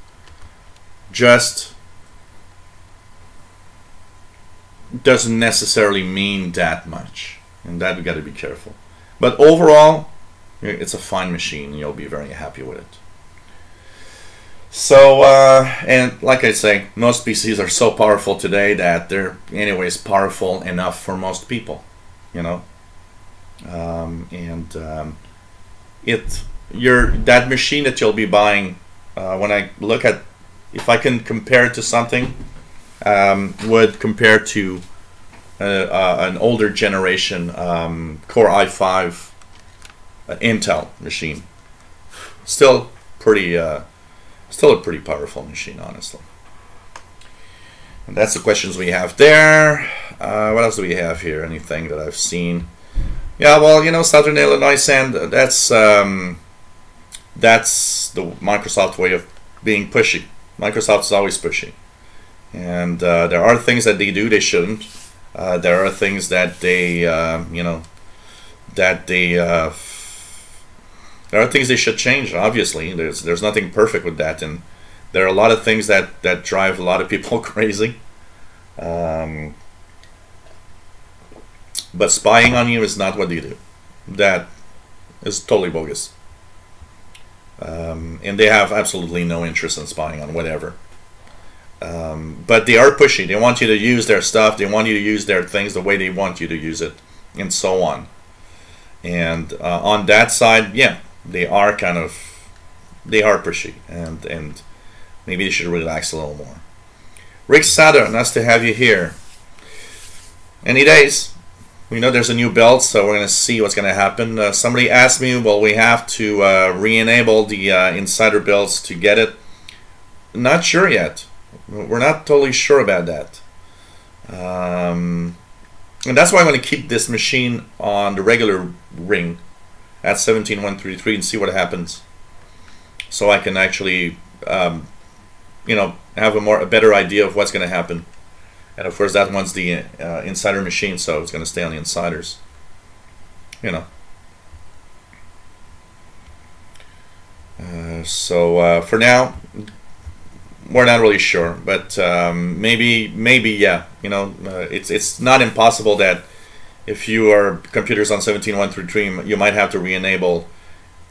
Speaker 1: just doesn't necessarily mean that much, and that we got to be careful. But overall, it's a fine machine. You'll be very happy with it. So, and like I say, most PCs are so powerful today that they're anyways powerful enough for most people, that machine that you'll be buying, when I look at, if I can compare it to something, would compare to an older generation Core i5 Intel machine. Still a pretty powerful machine, honestly. And that's the questions we have there. What else do we have here? Anything that I've seen? Yeah, well, Southern Illinois sand, that's that's the Microsoft way of being pushy. Microsoft is always pushy, and there are things that they do they shouldn't. There are things that they there are things they should change. Obviously, there's nothing perfect with that, and there are a lot of things that drive a lot of people crazy. But spying on you is not what they do. That is totally bogus. And they have absolutely no interest in spying on whatever. But they are pushy. They want you to use their stuff. They want you to use their things the way they want you to use it, and so on. And on that side, yeah, they are pushy, and maybe they should relax a little more. Rick Sada, nice to have you here. Any days. We know there's a new build, so we're going to see what's going to happen. Somebody asked me, well, we have to re-enable the insider builds to get it. Not sure yet. We're not totally sure about that. And that's why I'm going to keep this machine on the regular ring at 17.133 and see what happens. So I can actually, have a better idea of what's going to happen. And of course, that one's the insider machine, so it's going to stay on the insiders. So for now, we're not really sure, but maybe, yeah. It's not impossible that if your computer's on 17.133, you might have to re-enable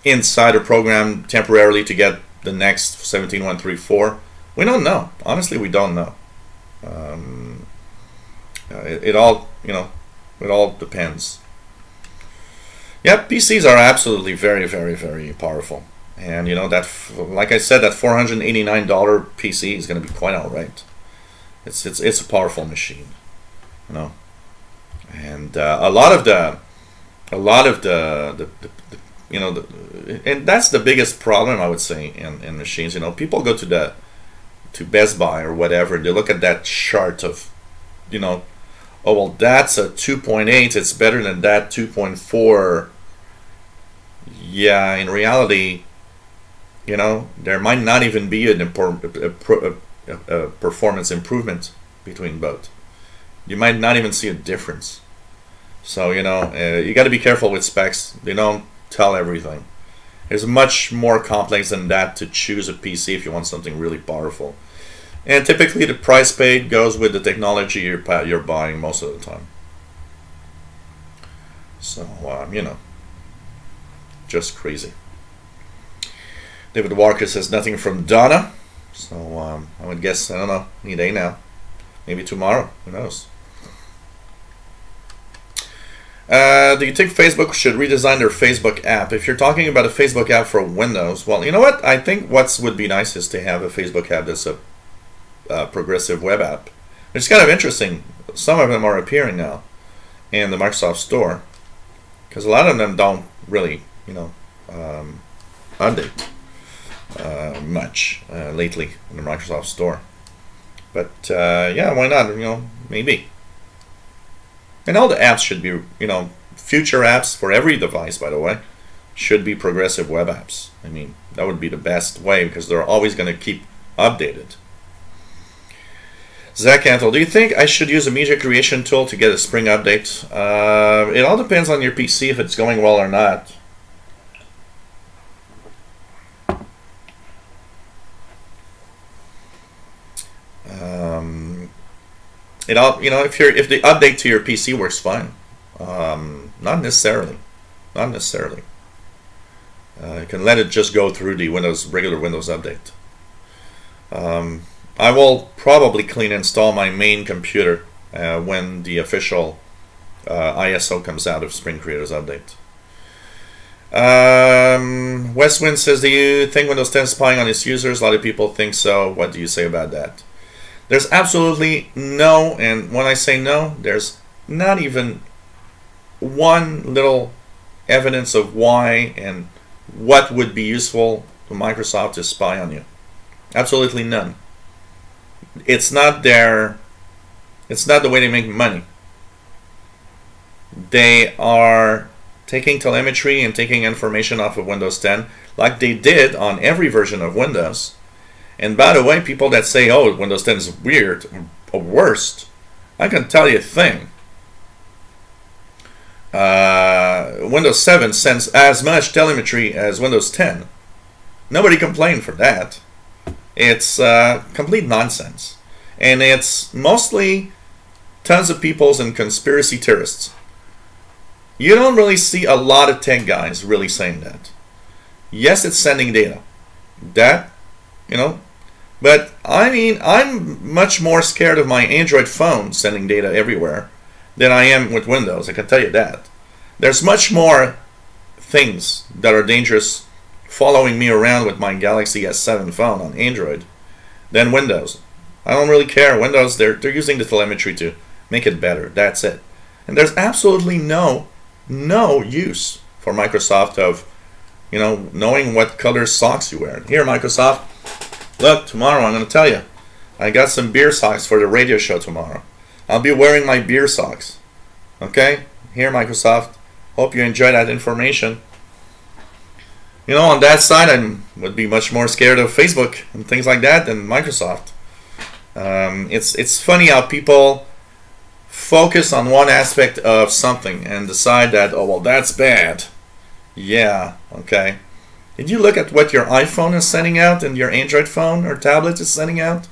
Speaker 1: insider program temporarily to get the next 17.134. We don't know. Honestly, we don't know. It all depends. Yep, PCs are absolutely very, very, very powerful, and that, like I said, that $489 PC is going to be quite all right. It's a powerful machine, and a lot of the and that's the biggest problem, I would say, in machines. People go to Best Buy or whatever, they look at that chart of, oh, well, that's a 2.8, it's better than that 2.4. Yeah, in reality, there might not even be a performance improvement between both. You might not even see a difference. So, you got to be careful with specs. They don't tell everything. There's much more complex than that to choose a PC if you want something really powerful. And typically the price paid goes with the technology you're buying most of the time. So, just crazy. David Walker says nothing from Donna. So, I would guess, I don't know, any day now. Maybe tomorrow, who knows. Do you think Facebook should redesign their Facebook app? If you're talking about a Facebook app for Windows, well, you know what? I think what would be nice is to have a Facebook app that's a progressive web app. It's kind of interesting. Some of them are appearing now in the Microsoft Store, because a lot of them don't really, update much lately in the Microsoft Store. But yeah, why not? Maybe. And all the apps should be, future apps for every device, by the way, should be progressive web apps. I mean, that would be the best way, because they're always going to keep updated. Zach Antle, do you think I should use a media creation tool to get a spring update? It all depends on your PC if it's going well or not. It all, if the update to your PC works fine, not necessarily. You can let it just go through the regular Windows update. I will probably clean install my main computer when the official ISO comes out of Spring Creators Update. Westwind says, do you think Windows 10 is spying on its users? A lot of people think so. What do you say about that? There's absolutely no, and when I say no, there's not even one little evidence of why and what would be useful for Microsoft to spy on you. Absolutely none. It's not the way they make money. They are taking telemetry and taking information off of Windows 10 like they did on every version of Windows. And by the way, people that say, oh, Windows 10 is weird or worst, I can tell you a thing. Windows 7 sends as much telemetry as Windows 10. Nobody complained for that. It's complete nonsense. And it's mostly tons of peoples and conspiracy theorists. You don't really see a lot of tech guys really saying that. Yes, it's sending data. That, you know, but I mean, I'm much more scared of my Android phone sending data everywhere than I am with Windows. I can tell you that. There's much more things that are dangerous following me around with my Galaxy S7 phone on Android than Windows. I don't really care. Windows, they're using the telemetry to make it better. That's it. And there's absolutely no use for Microsoft of, you know, knowing what color socks you wear. Here, Microsoft, look, tomorrow I'm going to tell you, I got some beer socks for the radio show tomorrow. I'll be wearing my beer socks. Okay? Here, Microsoft, hope you enjoy that information. You know, on that side, I would be much more scared of Facebook and things like that than Microsoft. It's funny how people focus on one aspect of something and decide that, oh, well, that's bad. Yeah, okay. Did you look at what your iPhone is sending out and your Android phone or tablet is sending out?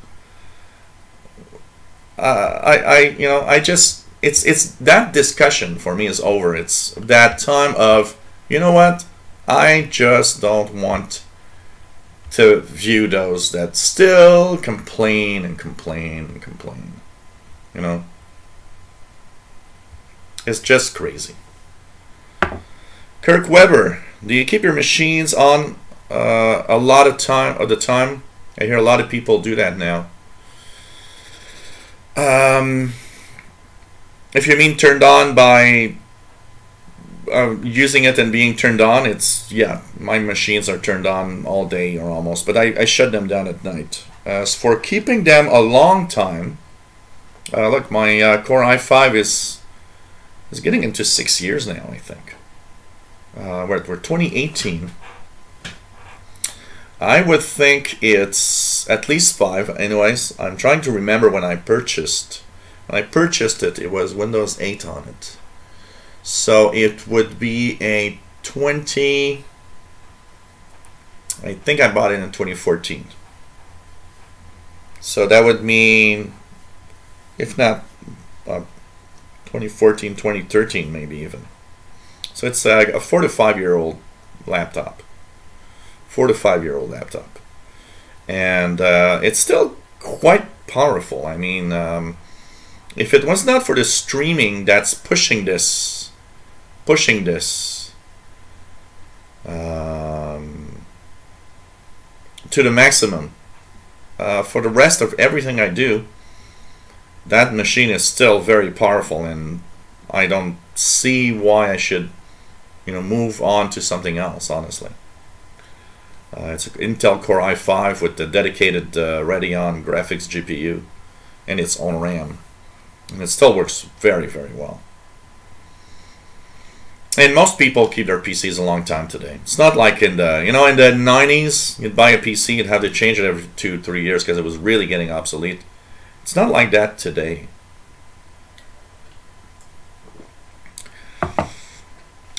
Speaker 1: It's that discussion for me is over. It's that time of, you know what? I just don't want to view those that still complain and complain and complain. You know? It's just crazy. Kirk Weber, do you keep your machines on a lot of the time? I hear a lot of people do that now. If you mean turned on by using it and being turned on, it's, yeah, my machines are turned on all day or almost, but I shut them down at night. As for keeping them a long time, look, my Core i5 is getting into 6 years now, I think. We're 2018. I would think it's at least 5. Anyways, I'm trying to remember when I purchased. When I purchased it, it was Windows 8 on it. So it would be a 20... I think I bought it in 2014. So that would mean, if not 2014, 2013 maybe even. So it's a 4 to 5 year old laptop. 4 to 5 year old laptop. And it's still quite powerful. I mean, if it was not for the streaming that's pushing this to the maximum, for the rest of everything I do, that machine is still very powerful, and I don't see why I should, you know, move on to something else, honestly. It's an Intel Core i5 with the dedicated Radeon graphics GPU and its own RAM, and it still works very, very well. And most people keep their PCs a long time today. It's not like in the, you know, in the 90s, you'd buy a PC, you'd have to change it every 2-3 years because it was really getting obsolete. It's not like that today.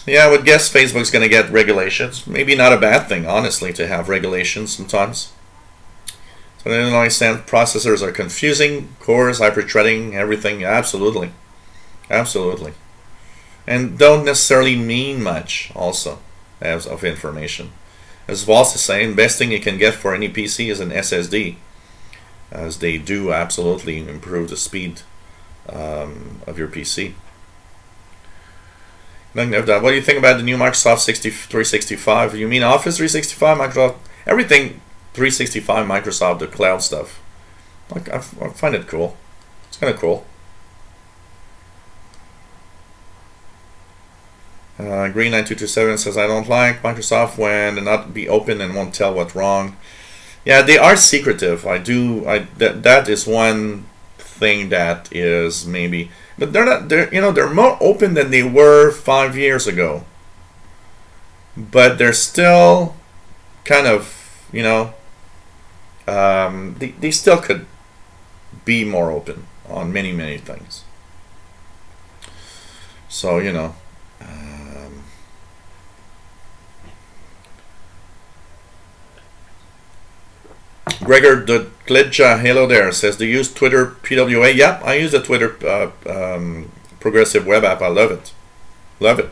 Speaker 1: Yeah, I would guess Facebook's going to get regulations. Maybe not a bad thing, honestly, to have regulations sometimes. So I don't understand, processors are confusing, cores, hyper-threading, everything. Absolutely. Absolutely. And don't necessarily mean much, also, as of information. As Voss is saying, best thing you can get for any PC is an SSD, as they do absolutely improve the speed of your PC. What do you think about the new Microsoft 365? You mean Office 365, Microsoft, everything 365, Microsoft, the cloud stuff. Like, I find it cool. It's kind of cool. Green 9227 says, I don't like Microsoft when they not be open and won't tell what's wrong. Yeah, they are secretive. That is one thing that is maybe, but they're not. They're more open than they were 5 years ago. but they're still kind of, you know, they still could be more open on many things. So, you know, Gregor the Glitcha, hello there, says, do you use Twitter PWA? Yep, I use the Twitter progressive web app. I love it. Love it.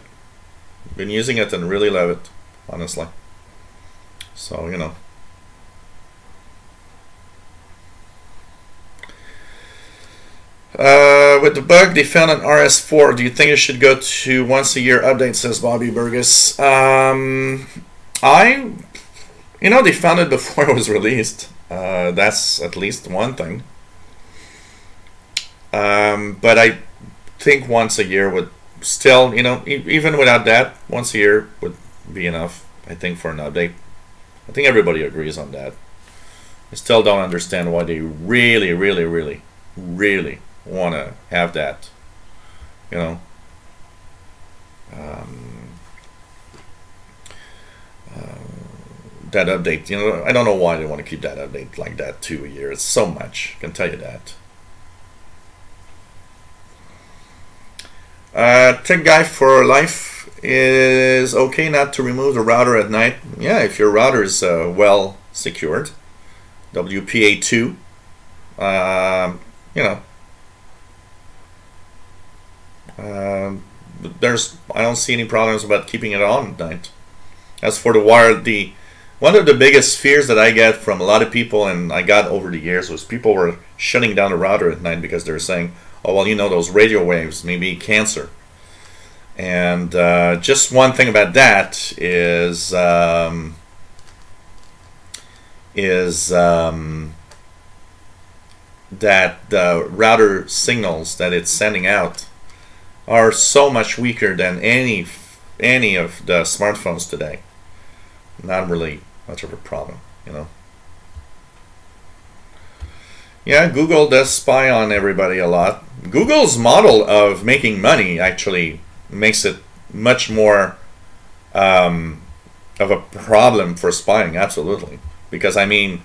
Speaker 1: Been using it and really love it, honestly. So, you know. With the bug they found on RS4, do you think it should go to once a year update, says Bobby Burgess? You know, they found it before it was released. That's at least one thing. But I think once a year would still, you know, even without that, once a year would be enough, I think, for an update. I think everybody agrees on that. I still don't understand why they really want to have that, you know. That update, you know, I don't know why they want to keep that update like that 2 a year. It's so much, I can tell you that. Tech Guy for Life is okay not to remove the router at night. Yeah, if your router is well secured, WPA2, you know, I don't see any problems about keeping it on at night. As for the wire, one of the biggest fears that I get from a lot of people, and I got over the years, was people were shutting down the router at night because they're saying, oh, well, you know, those radio waves may be cancer. And just one thing about that is that the router signals that it's sending out are so much weaker than any of the smartphones today. Not really much of a problem, you know. Yeah, Google does spy on everybody a lot. Google's model of making money actually makes it much more of a problem for spying, absolutely. Because I mean,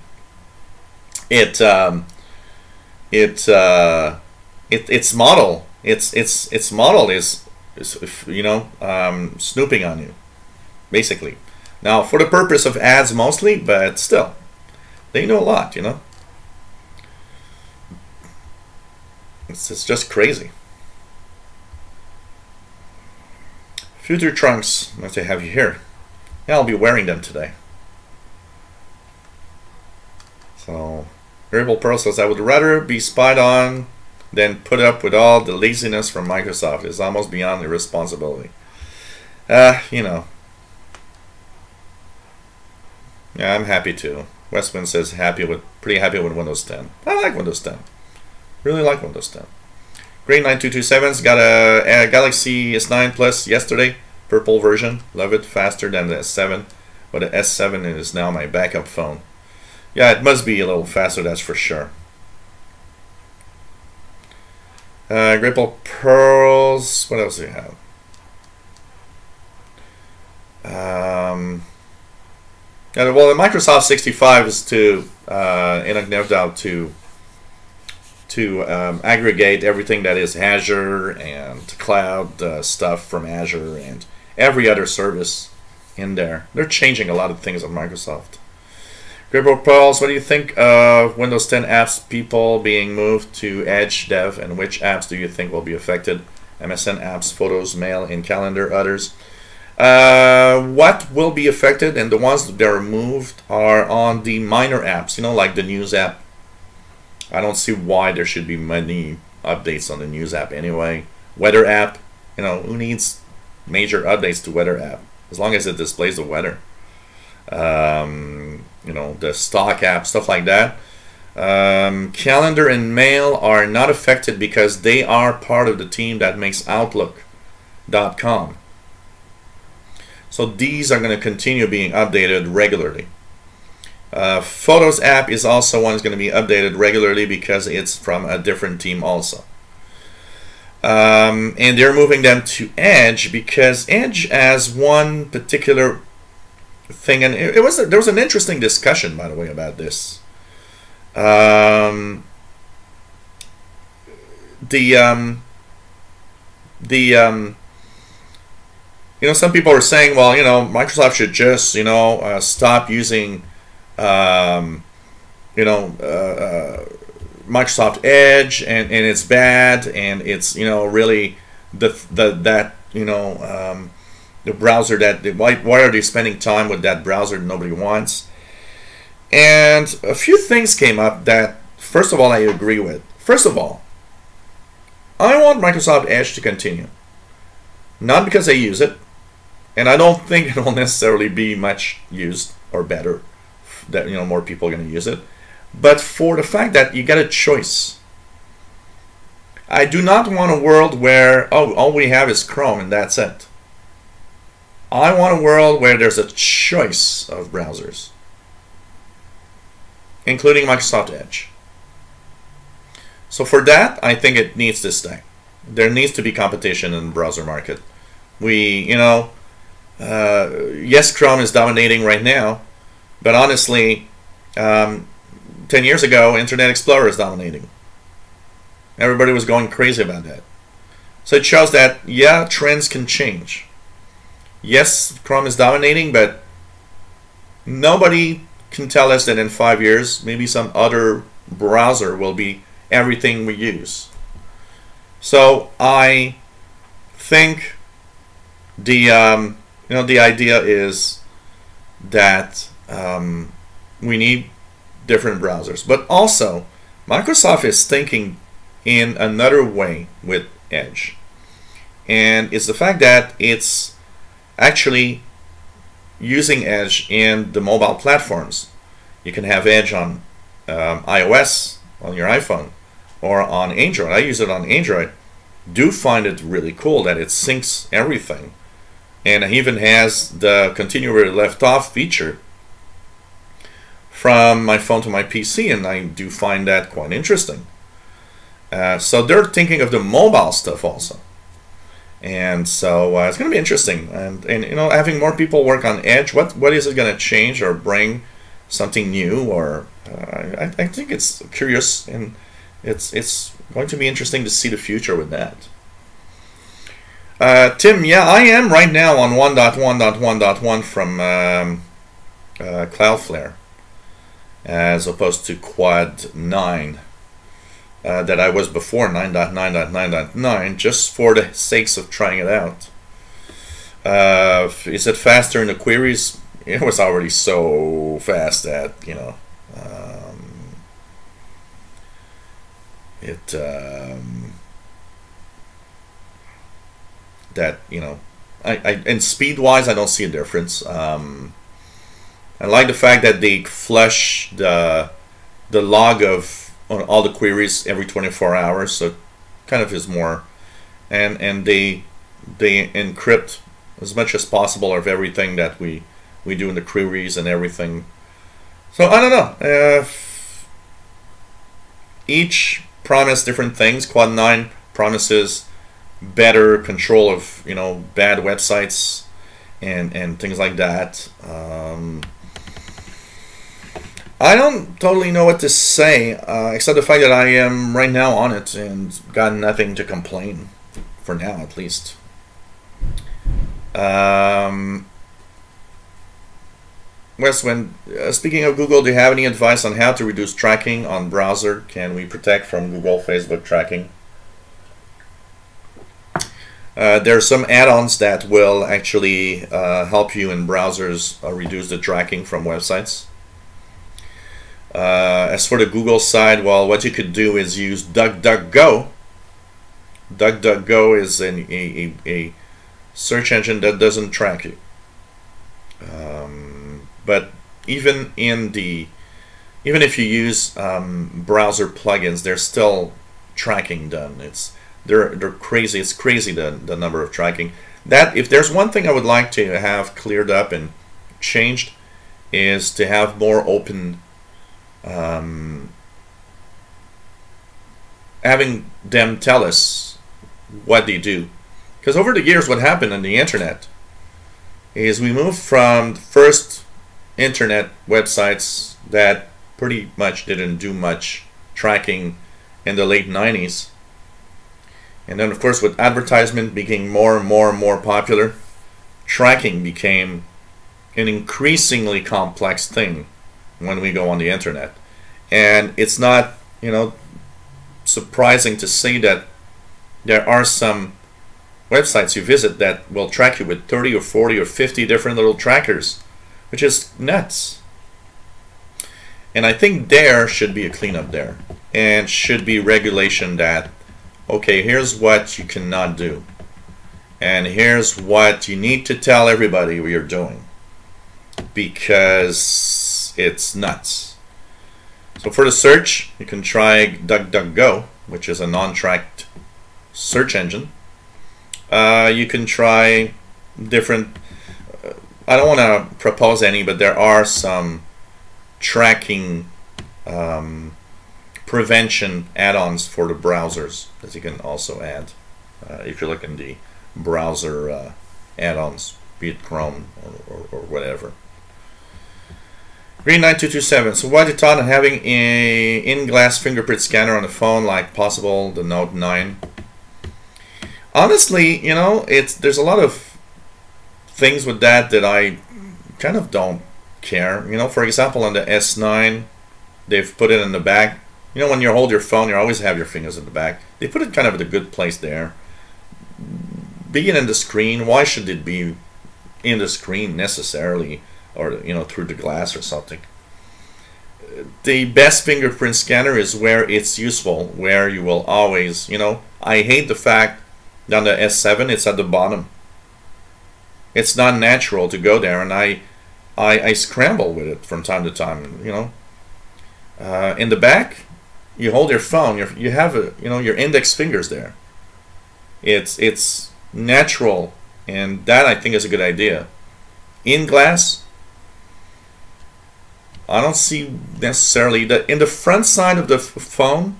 Speaker 1: its model is you know, snooping on you, basically. Now, for the purpose of ads mostly, but still, they know a lot, you know. It's just crazy. Future trunks, nice to have you here. Yeah, I'll be wearing them today. So, Variable Pearl says, I would rather be spied on than put up with all the laziness from Microsoft. It's almost beyond irresponsibility. You know. Yeah, I'm happy too. Westman says pretty happy with Windows 10. I like Windows 10. Really like Windows 10. Green 9227's got a Galaxy S9 Plus yesterday, purple version. Love it, faster than the S7, but the S7 is now my backup phone. Yeah, it must be a little faster, that's for sure. Grapple Pearls. What else do you have? Yeah, well, the Microsoft 65 is to aggregate everything that is Azure and cloud stuff from Azure and every other service in there. They're changing a lot of things on Microsoft. Gripper Pearls, what do you think of Windows 10 apps people being moved to Edge Dev, and which apps do you think will be affected? MSN apps, photos, mail, and calendar, others. What will be affected, and the ones that are removed are on the minor apps, you know, like the news app. I don't see why there should be many updates on the news app anyway. Weather app, you know, who needs major updates to weather app? As long as it displays the weather. You know, the stock app, stuff like that. Calendar and mail are not affected because they are part of the team that makes Outlook.com. So these are going to continue being updated regularly. Photos app is also one that's going to be updated regularly because it's from a different team also. and they're moving them to Edge because Edge has one particular thing, and there was an interesting discussion, by the way, about this. Some people are saying, well, Microsoft should just, stop using, Microsoft Edge, and it's bad, and it's, really the browser that, why are they spending time with that browser that nobody wants? And a few things came up that, first of all, I agree with. First of all, I want Microsoft Edge to continue. Not because I use it, and I don't think it will necessarily be much used or better, that more people are going to use it, but for the fact that you get a choice. I do not want a world where all we have is Chrome and that's it. I want a world where there's a choice of browsers, including Microsoft Edge. So for that, I think it needs to stay. There needs to be competition in the browser market. Yes, Chrome is dominating right now, but honestly, 10 years ago, Internet Explorer is dominating. Everybody was going crazy about that. So it shows that, yeah, trends can change. Yes, Chrome is dominating, but nobody can tell us that in 5 years, maybe some other browser will be everything we use. So I think the idea is that we need different browsers, but also Microsoft is thinking in another way with Edge, and it's the fact that it's actually using Edge in the mobile platforms. You can have Edge on iOS, on your iPhone, or on Android. I use it on Android. Do find it really cool that it syncs everything, and it even has the continue where it left off feature from my phone to my PC, and I do find that quite interesting. So they're thinking of the mobile stuff also, and so it's going to be interesting. And having more people work on Edge, what is it going to change or bring something new? Or I think it's curious, and it's going to be interesting to see the future with that. Tim, yeah, I am right now on 1.1.1.1 from Cloudflare, as opposed to Quad 9 that I was before, 9.9.9.9, just for the sakes of trying it out. Is it faster in the queries? It was already so fast that, and speed wise I don't see a difference. I like the fact that they flush the log of all the queries every 24 hours, so it kind of is more, and they encrypt as much as possible of everything that we do in the queries and everything. So I don't know, each promise different things. Quad 9 promises better control of bad websites and things like that. I don't totally know what to say, except the fact that I am right now on it and got nothing to complain, for now at least. Wes, speaking of Google, do you have any advice on how to reduce tracking on browser? Can we protect from Google, Facebook tracking? There are some add-ons that will actually help you in browsers reduce the tracking from websites. As for the Google side, well, what you could do is use DuckDuckGo. DuckDuckGo is a search engine that doesn't track you. But even if you use browser plugins, there's still tracking done. They're crazy. It's crazy the number of tracking. That if there's one thing I would like to have cleared up and changed, is to have more open. Having them tell us what they do. Because over the years, what happened on the internet is we moved from the first internet websites that pretty much didn't do much tracking in the late 90s. And then, of course, with advertisement becoming more and more and more popular, tracking became an increasingly complex thing when we go on the internet. And it's not, surprising to see that there are some websites you visit that will track you with 30 or 40 or 50 different little trackers, which is nuts. And I think there should be a cleanup there, and should be regulation that, okay, here's what you cannot do, and here's what you need to tell everybody what you're doing, because it's nuts. So for the search, you can try DuckDuckGo, which is a non-tracked search engine. You can try different, I don't want to propose any, but there are some tracking prevention add-ons for the browsers that you can also add if you look in the browser add-ons, be it Chrome or whatever. Green 9227. So why the thought of having a in-glass fingerprint scanner on the phone like possible the Note 9? Honestly, there's a lot of things with that I kind of don't care. For example, on the S9, they've put it in the back. When you hold your phone, you always have your fingers in the back. They put it kind of at a good place there. Being in the screen, why should it be in the screen necessarily? Or through the glass or something. The best fingerprint scanner is where it's useful, where you will always, I hate the fact that on the S7 it's at the bottom. It's not natural to go there, and I scramble with it from time to time. In the back, you hold your phone, you have your index fingers there. It's natural, and that I think is a good idea. In glass, I don't see necessarily that in the front side of the phone,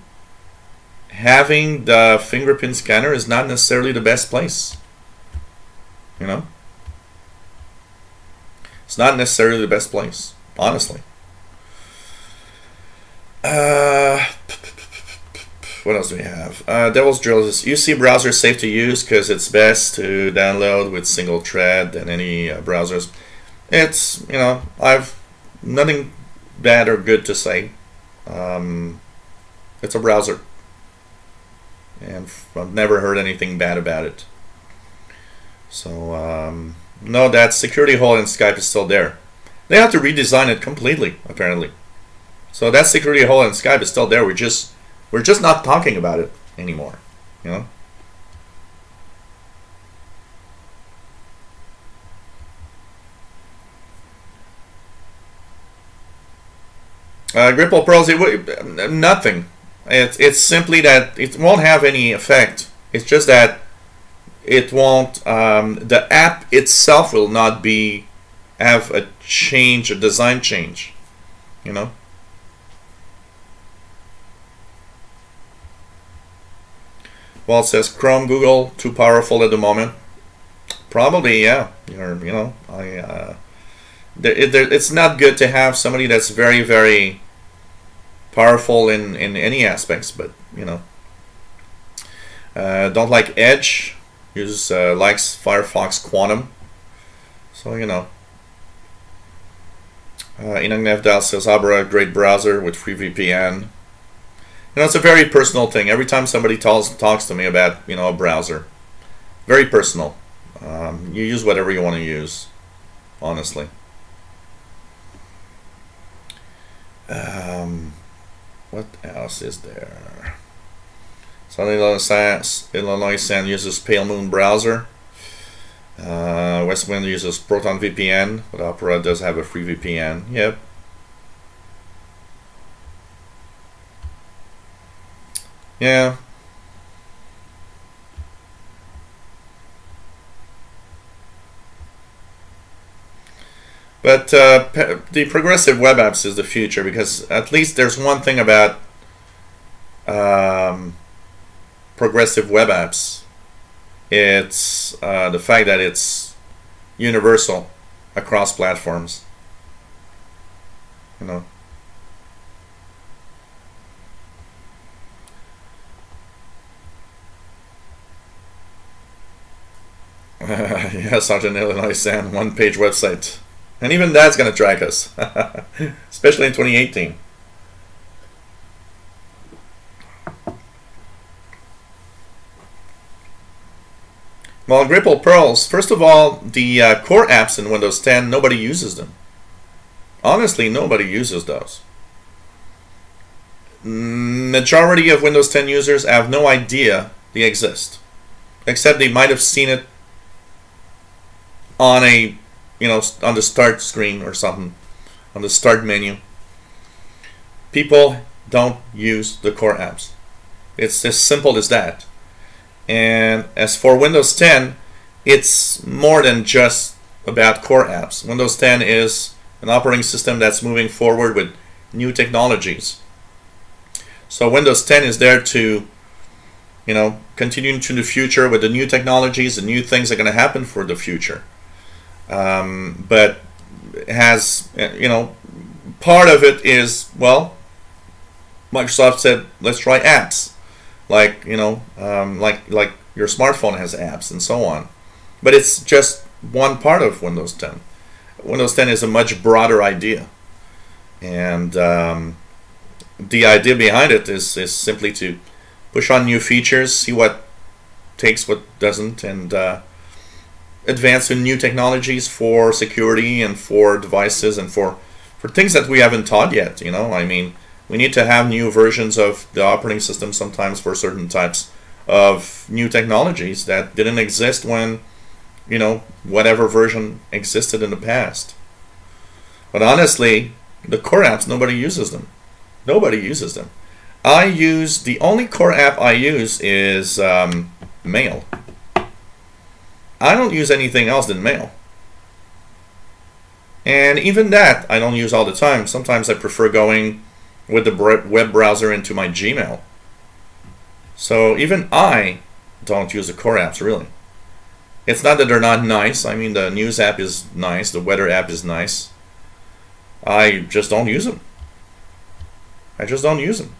Speaker 1: having the fingerprint scanner is not necessarily the best place. It's not necessarily the best place, honestly. What else do we have? Devil's Drill is UC browser is safe to use because it's best to download with single thread and any browsers. It's, I've nothing bad or good to say. It's a browser, and I've never heard anything bad about it. So no, that security hole in Skype is still there. They have to redesign it completely, apparently. So that security hole in Skype is still there. We're just not talking about it anymore. Gripple Pearls, nothing. It's simply that it won't have any effect. It's just that it won't. The app itself will not have a change, a design change. Well, it says Chrome, Google, too powerful at the moment. Probably, yeah. It's not good to have somebody that's very, very powerful in any aspects, but don't like Edge, likes Firefox Quantum, so Inagnevdal says Opera, great browser with free VPN. It's a very personal thing. Every time somebody talks to me about a browser, very personal. You use whatever you want to use, honestly. What else is there? Southern Illinois San uses Pale Moon browser. Westwind uses Proton VPN, but Opera does have a free VPN. Yep. Yeah. But the progressive web apps is the future, because at least there's one thing about progressive web apps. it's the fact that it's universal across platforms. You know. Yeah, Sergeant Illinois Sam, one-page website. And even that's going to track us, especially in 2018. Well, Gripple Pearls, first of all, the core apps in Windows 10, nobody uses them. Honestly, nobody uses those. Majority of Windows 10 users have no idea they exist, except they might have seen it on a, on the start screen or something, on the start menu. People don't use the core apps. It's as simple as that. And as for Windows 10, it's more than just about core apps. Windows 10 is an operating system that's moving forward with new technologies. So Windows 10 is there to, continue into the future with the new technologies, the new things that are going to happen for the future. But it has, part of it is, well, Microsoft said, let's try apps. Like, like your smartphone has apps and so on. But it's just one part of Windows 10. Windows 10 is a much broader idea. And the idea behind it is simply to push on new features, see what takes, what doesn't, and advance in new technologies for security and for devices and for things that we haven't taught yet. I mean, we need to have new versions of the operating system sometimes for certain types of new technologies that didn't exist when, whatever version existed in the past. But honestly, the core apps, nobody uses them. Nobody uses them. The only core app I use is Mail. I don't use anything else than Mail. And even that, I don't use all the time. Sometimes I prefer going with the web browser into my Gmail. So even I don't use the core apps, really. It's not that they're not nice. I mean, the news app is nice. The weather app is nice. I just don't use them. I just don't use them.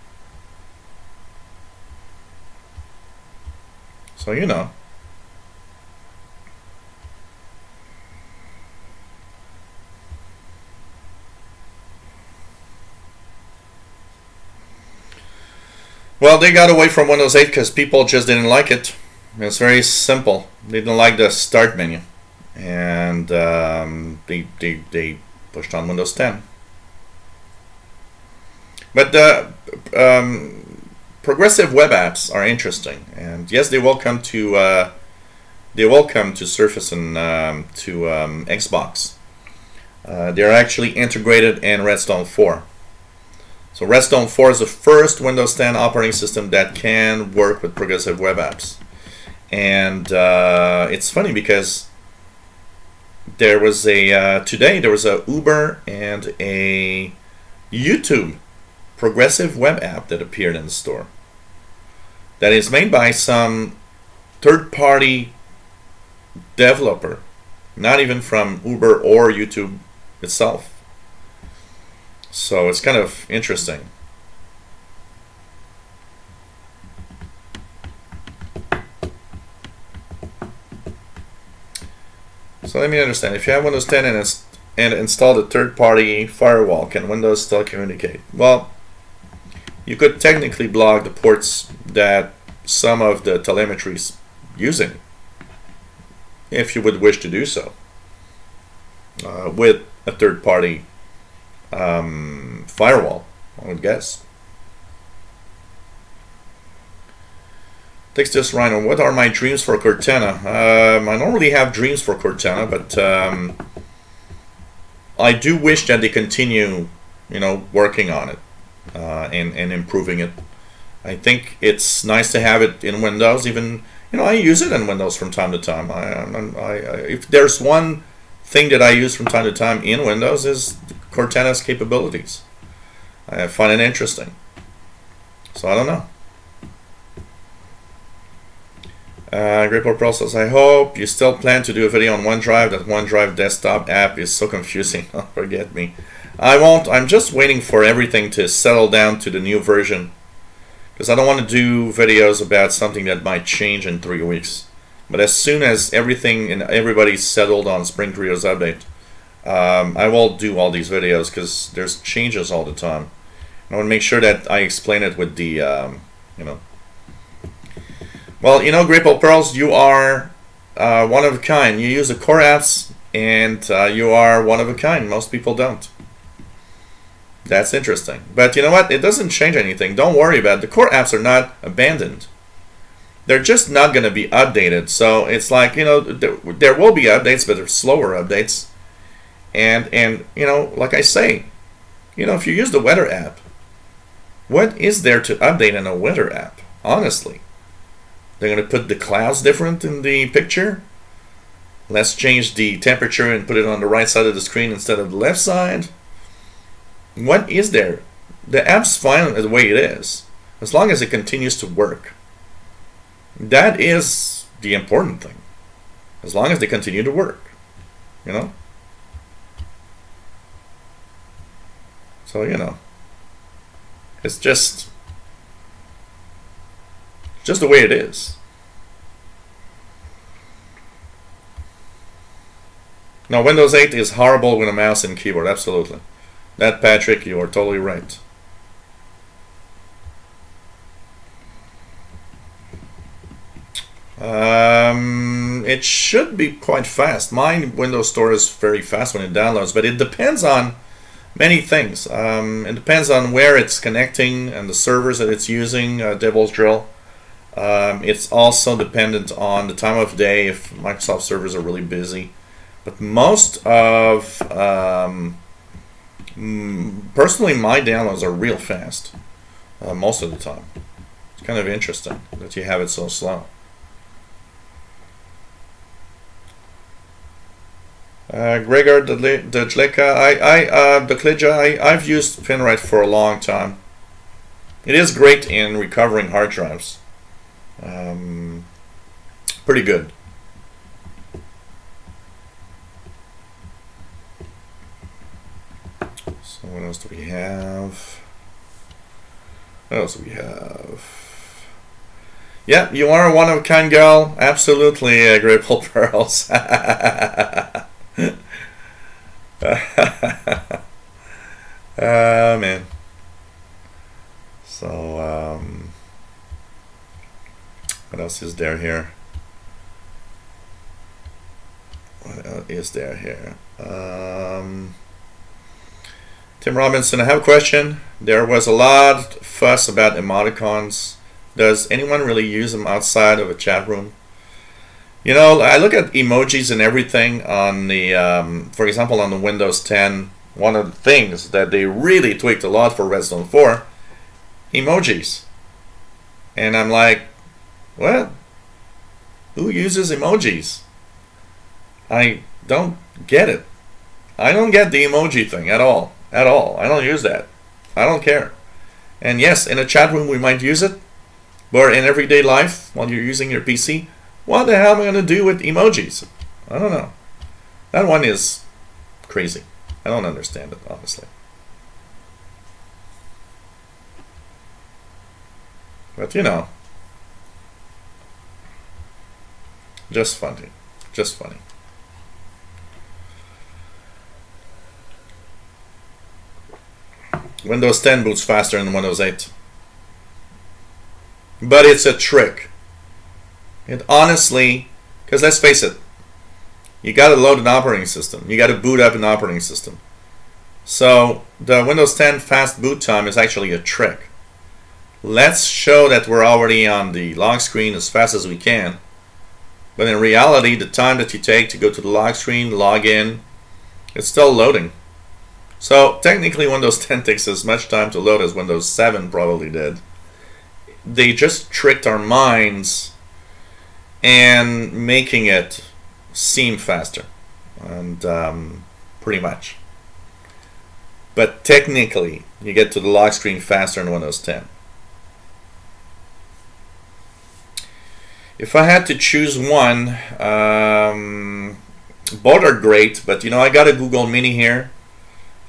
Speaker 1: So, Well, they got away from Windows 8 because people just didn't like it. It's very simple. They didn't like the start menu. And they pushed on Windows 10. But the progressive web apps are interesting. And yes, they will come to Surface and to Xbox. They're actually integrated in Redstone 4. So Redstone 4 is the first Windows 10 operating system that can work with progressive web apps. And it's funny because there was today there was a Uber and a YouTube progressive web app that appeared in the store. That is made by some third-party developer, not even from Uber or YouTube itself. So it's kind of interesting. So let me understand. If you have Windows 10 and installed a third-party firewall, can Windows still communicate? Well, you could technically block the ports that some of the telemetry is using, if you would wish to do so, with a third-party firewall, I would guess. Takes this Rhino. What are my dreams for Cortana? I don't really have dreams for Cortana, but I do wish that they continue, working on it and improving it. I think it's nice to have it in Windows. Even I use it in Windows from time to time. If there's one thing that I use from time to time in Windows is Cortana's capabilities. I find it interesting. So I don't know. Great Pro says, I hope you still plan to do a video on OneDrive. That OneDrive desktop app is so confusing. Oh, forget me. I won't. I'm just waiting for everything to settle down to the new version, because I don't want to do videos about something that might change in 3 weeks. But as soon as everything and everybody's settled on Spring Creo's update, I will do all these videos, because there's changes all the time. I want to make sure that I explain it with the, you know. Well, you know, Great Pearls, you are one of a kind. You use the core apps, and you are one of a kind. Most people don't. That's interesting. But you know what? It doesn't change anything. Don't worry about it. The core apps are not abandoned. They're just not going to be updated. So it's like, you know, there will be updates, but they're slower updates. And you know, like I say, you know, if you use the weather app, what is there to update in a weather app? Honestly. They're going to put the clouds different in the picture. Let's change the temperature and put it on the right side of the screen instead of the left side. What is there? The app's fine the way it is, as long as it continues to work. That is the important thing. As long as they continue to work, you know? So, you know, it's just the way it is. No, Windows 8 is horrible with a mouse and keyboard, absolutely. That, Patrick, you are totally right. It should be quite fast. My Windows Store is very fast when it downloads, but it depends on many things. It depends on where it's connecting and the servers that it's using, Devil's Drill. It's also dependent on the time of day, if Microsoft servers are really busy. But most of, personally, my downloads are real fast, most of the time. It's kind of interesting that you have it so slow. Gregor Dklija, I've used Pinwrite for a long time. It is great in recovering hard drives. Pretty good. So what else do we have? What else do we have? Yeah, you are a one-of-a-kind girl. Absolutely, Grateful Pearls. Man. So, what else is there here? What else is there here? Tim Robinson, I have a question. There was a lot of fuss about emoticons. Does anyone really use them outside of a chat room? You know, I look at emojis and everything on the, for example, on the Windows 10. One of the things that they really tweaked a lot for Redstone 4, emojis. And I'm like, what? Who uses emojis? I don't get it. I don't get the emoji thing at all. At all. I don't use that. I don't care. And yes, in a chat room we might use it. But in everyday life, while you're using your PC, what the hell am I going to do with emojis? I don't know. That one is crazy. I don't understand it, honestly. But you know, just funny. Just funny. Windows 10 boots faster than Windows 8. But it's a trick. It honestly, because let's face it, you got to load an operating system. You got to boot up an operating system. So the Windows 10 fast boot time is actually a trick. Let's show that we're already on the lock screen as fast as we can. But in reality, the time that you take to go to the lock screen, log in, it's still loading. So technically Windows 10 takes as much time to load as Windows 7 probably did. They just tricked our minds and making it seem faster, and pretty much. But technically, you get to the lock screen faster in Windows 10. If I had to choose one, both are great, but you know, I got a Google Mini here.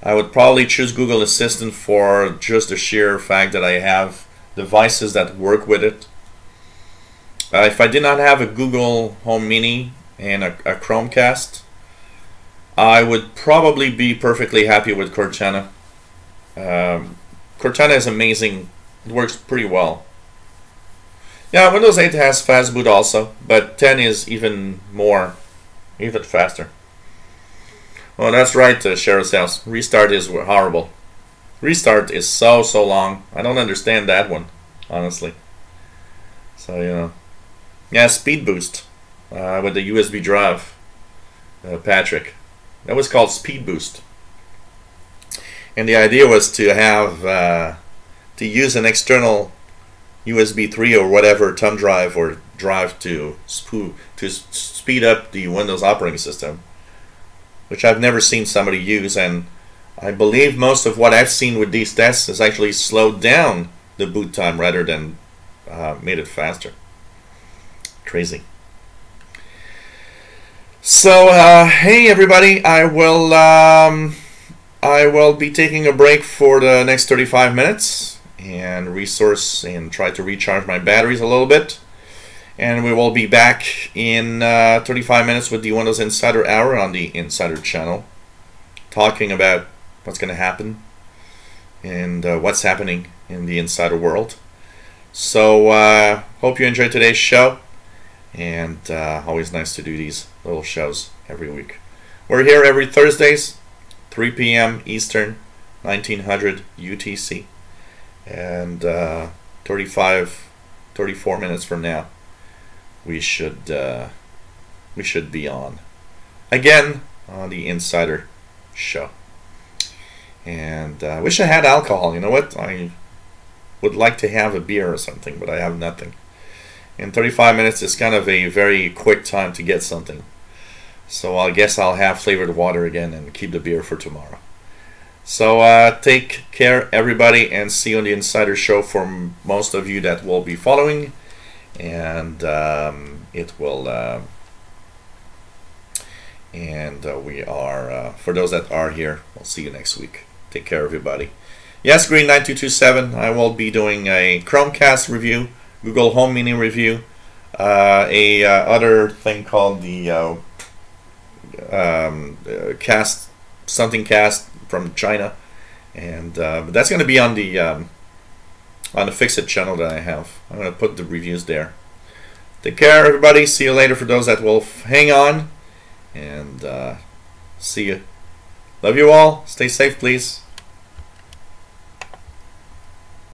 Speaker 1: I would probably choose Google Assistant for just the sheer fact that I have devices that work with it. If I did not have a Google Home Mini and a Chromecast, I would probably be perfectly happy with Cortana. Cortana is amazing. It works pretty well. Yeah, Windows 8 has fast boot also, but 10 is even faster. Oh, that's right, Cheryl says. Restart is horrible. Restart is so long. I don't understand that one, honestly. So, you know. Yeah, speed boost with the USB drive, Patrick. That was called speed boost. And the idea was to have, to use an external USB 3 or whatever thumb drive or drive to speed up the Windows operating system, which I've never seen somebody use, and I believe most of what I've seen with these tests has actually slowed down the boot time rather than made it faster. Crazy. So hey everybody, I will be taking a break for the next 35 minutes and resource and try to recharge my batteries a little bit, and we will be back in 35 minutes with the Windows Insider Hour on the Insider channel, talking about what's going to happen and what's happening in the Insider world. So hope you enjoyed today's show, and always nice to do these little shows every week. We're here every Thursdays, 3 p.m. Eastern, 1900 UTC, and 34 minutes from now we should be on again on the Insider show. And I wish I had alcohol. You know what? I would like to have a beer or something, but I have nothing. And 35 minutes is kind of a very quick time to get something. So I guess I'll have flavored water again and keep the beer for tomorrow. So take care, everybody, and see you on the Insider Show for most of you that will be following. And we are, for those that are here, we'll see you next week. Take care, everybody. Yes, Green9227, I will be doing a Chromecast review, Google Home Mini review, other thing called the cast from China, and but that's going to be on the Fix-It channel that I have. I'm going to put the reviews there. Take care, everybody. See you later for those that will hang on, and see you. Love you all. Stay safe, please.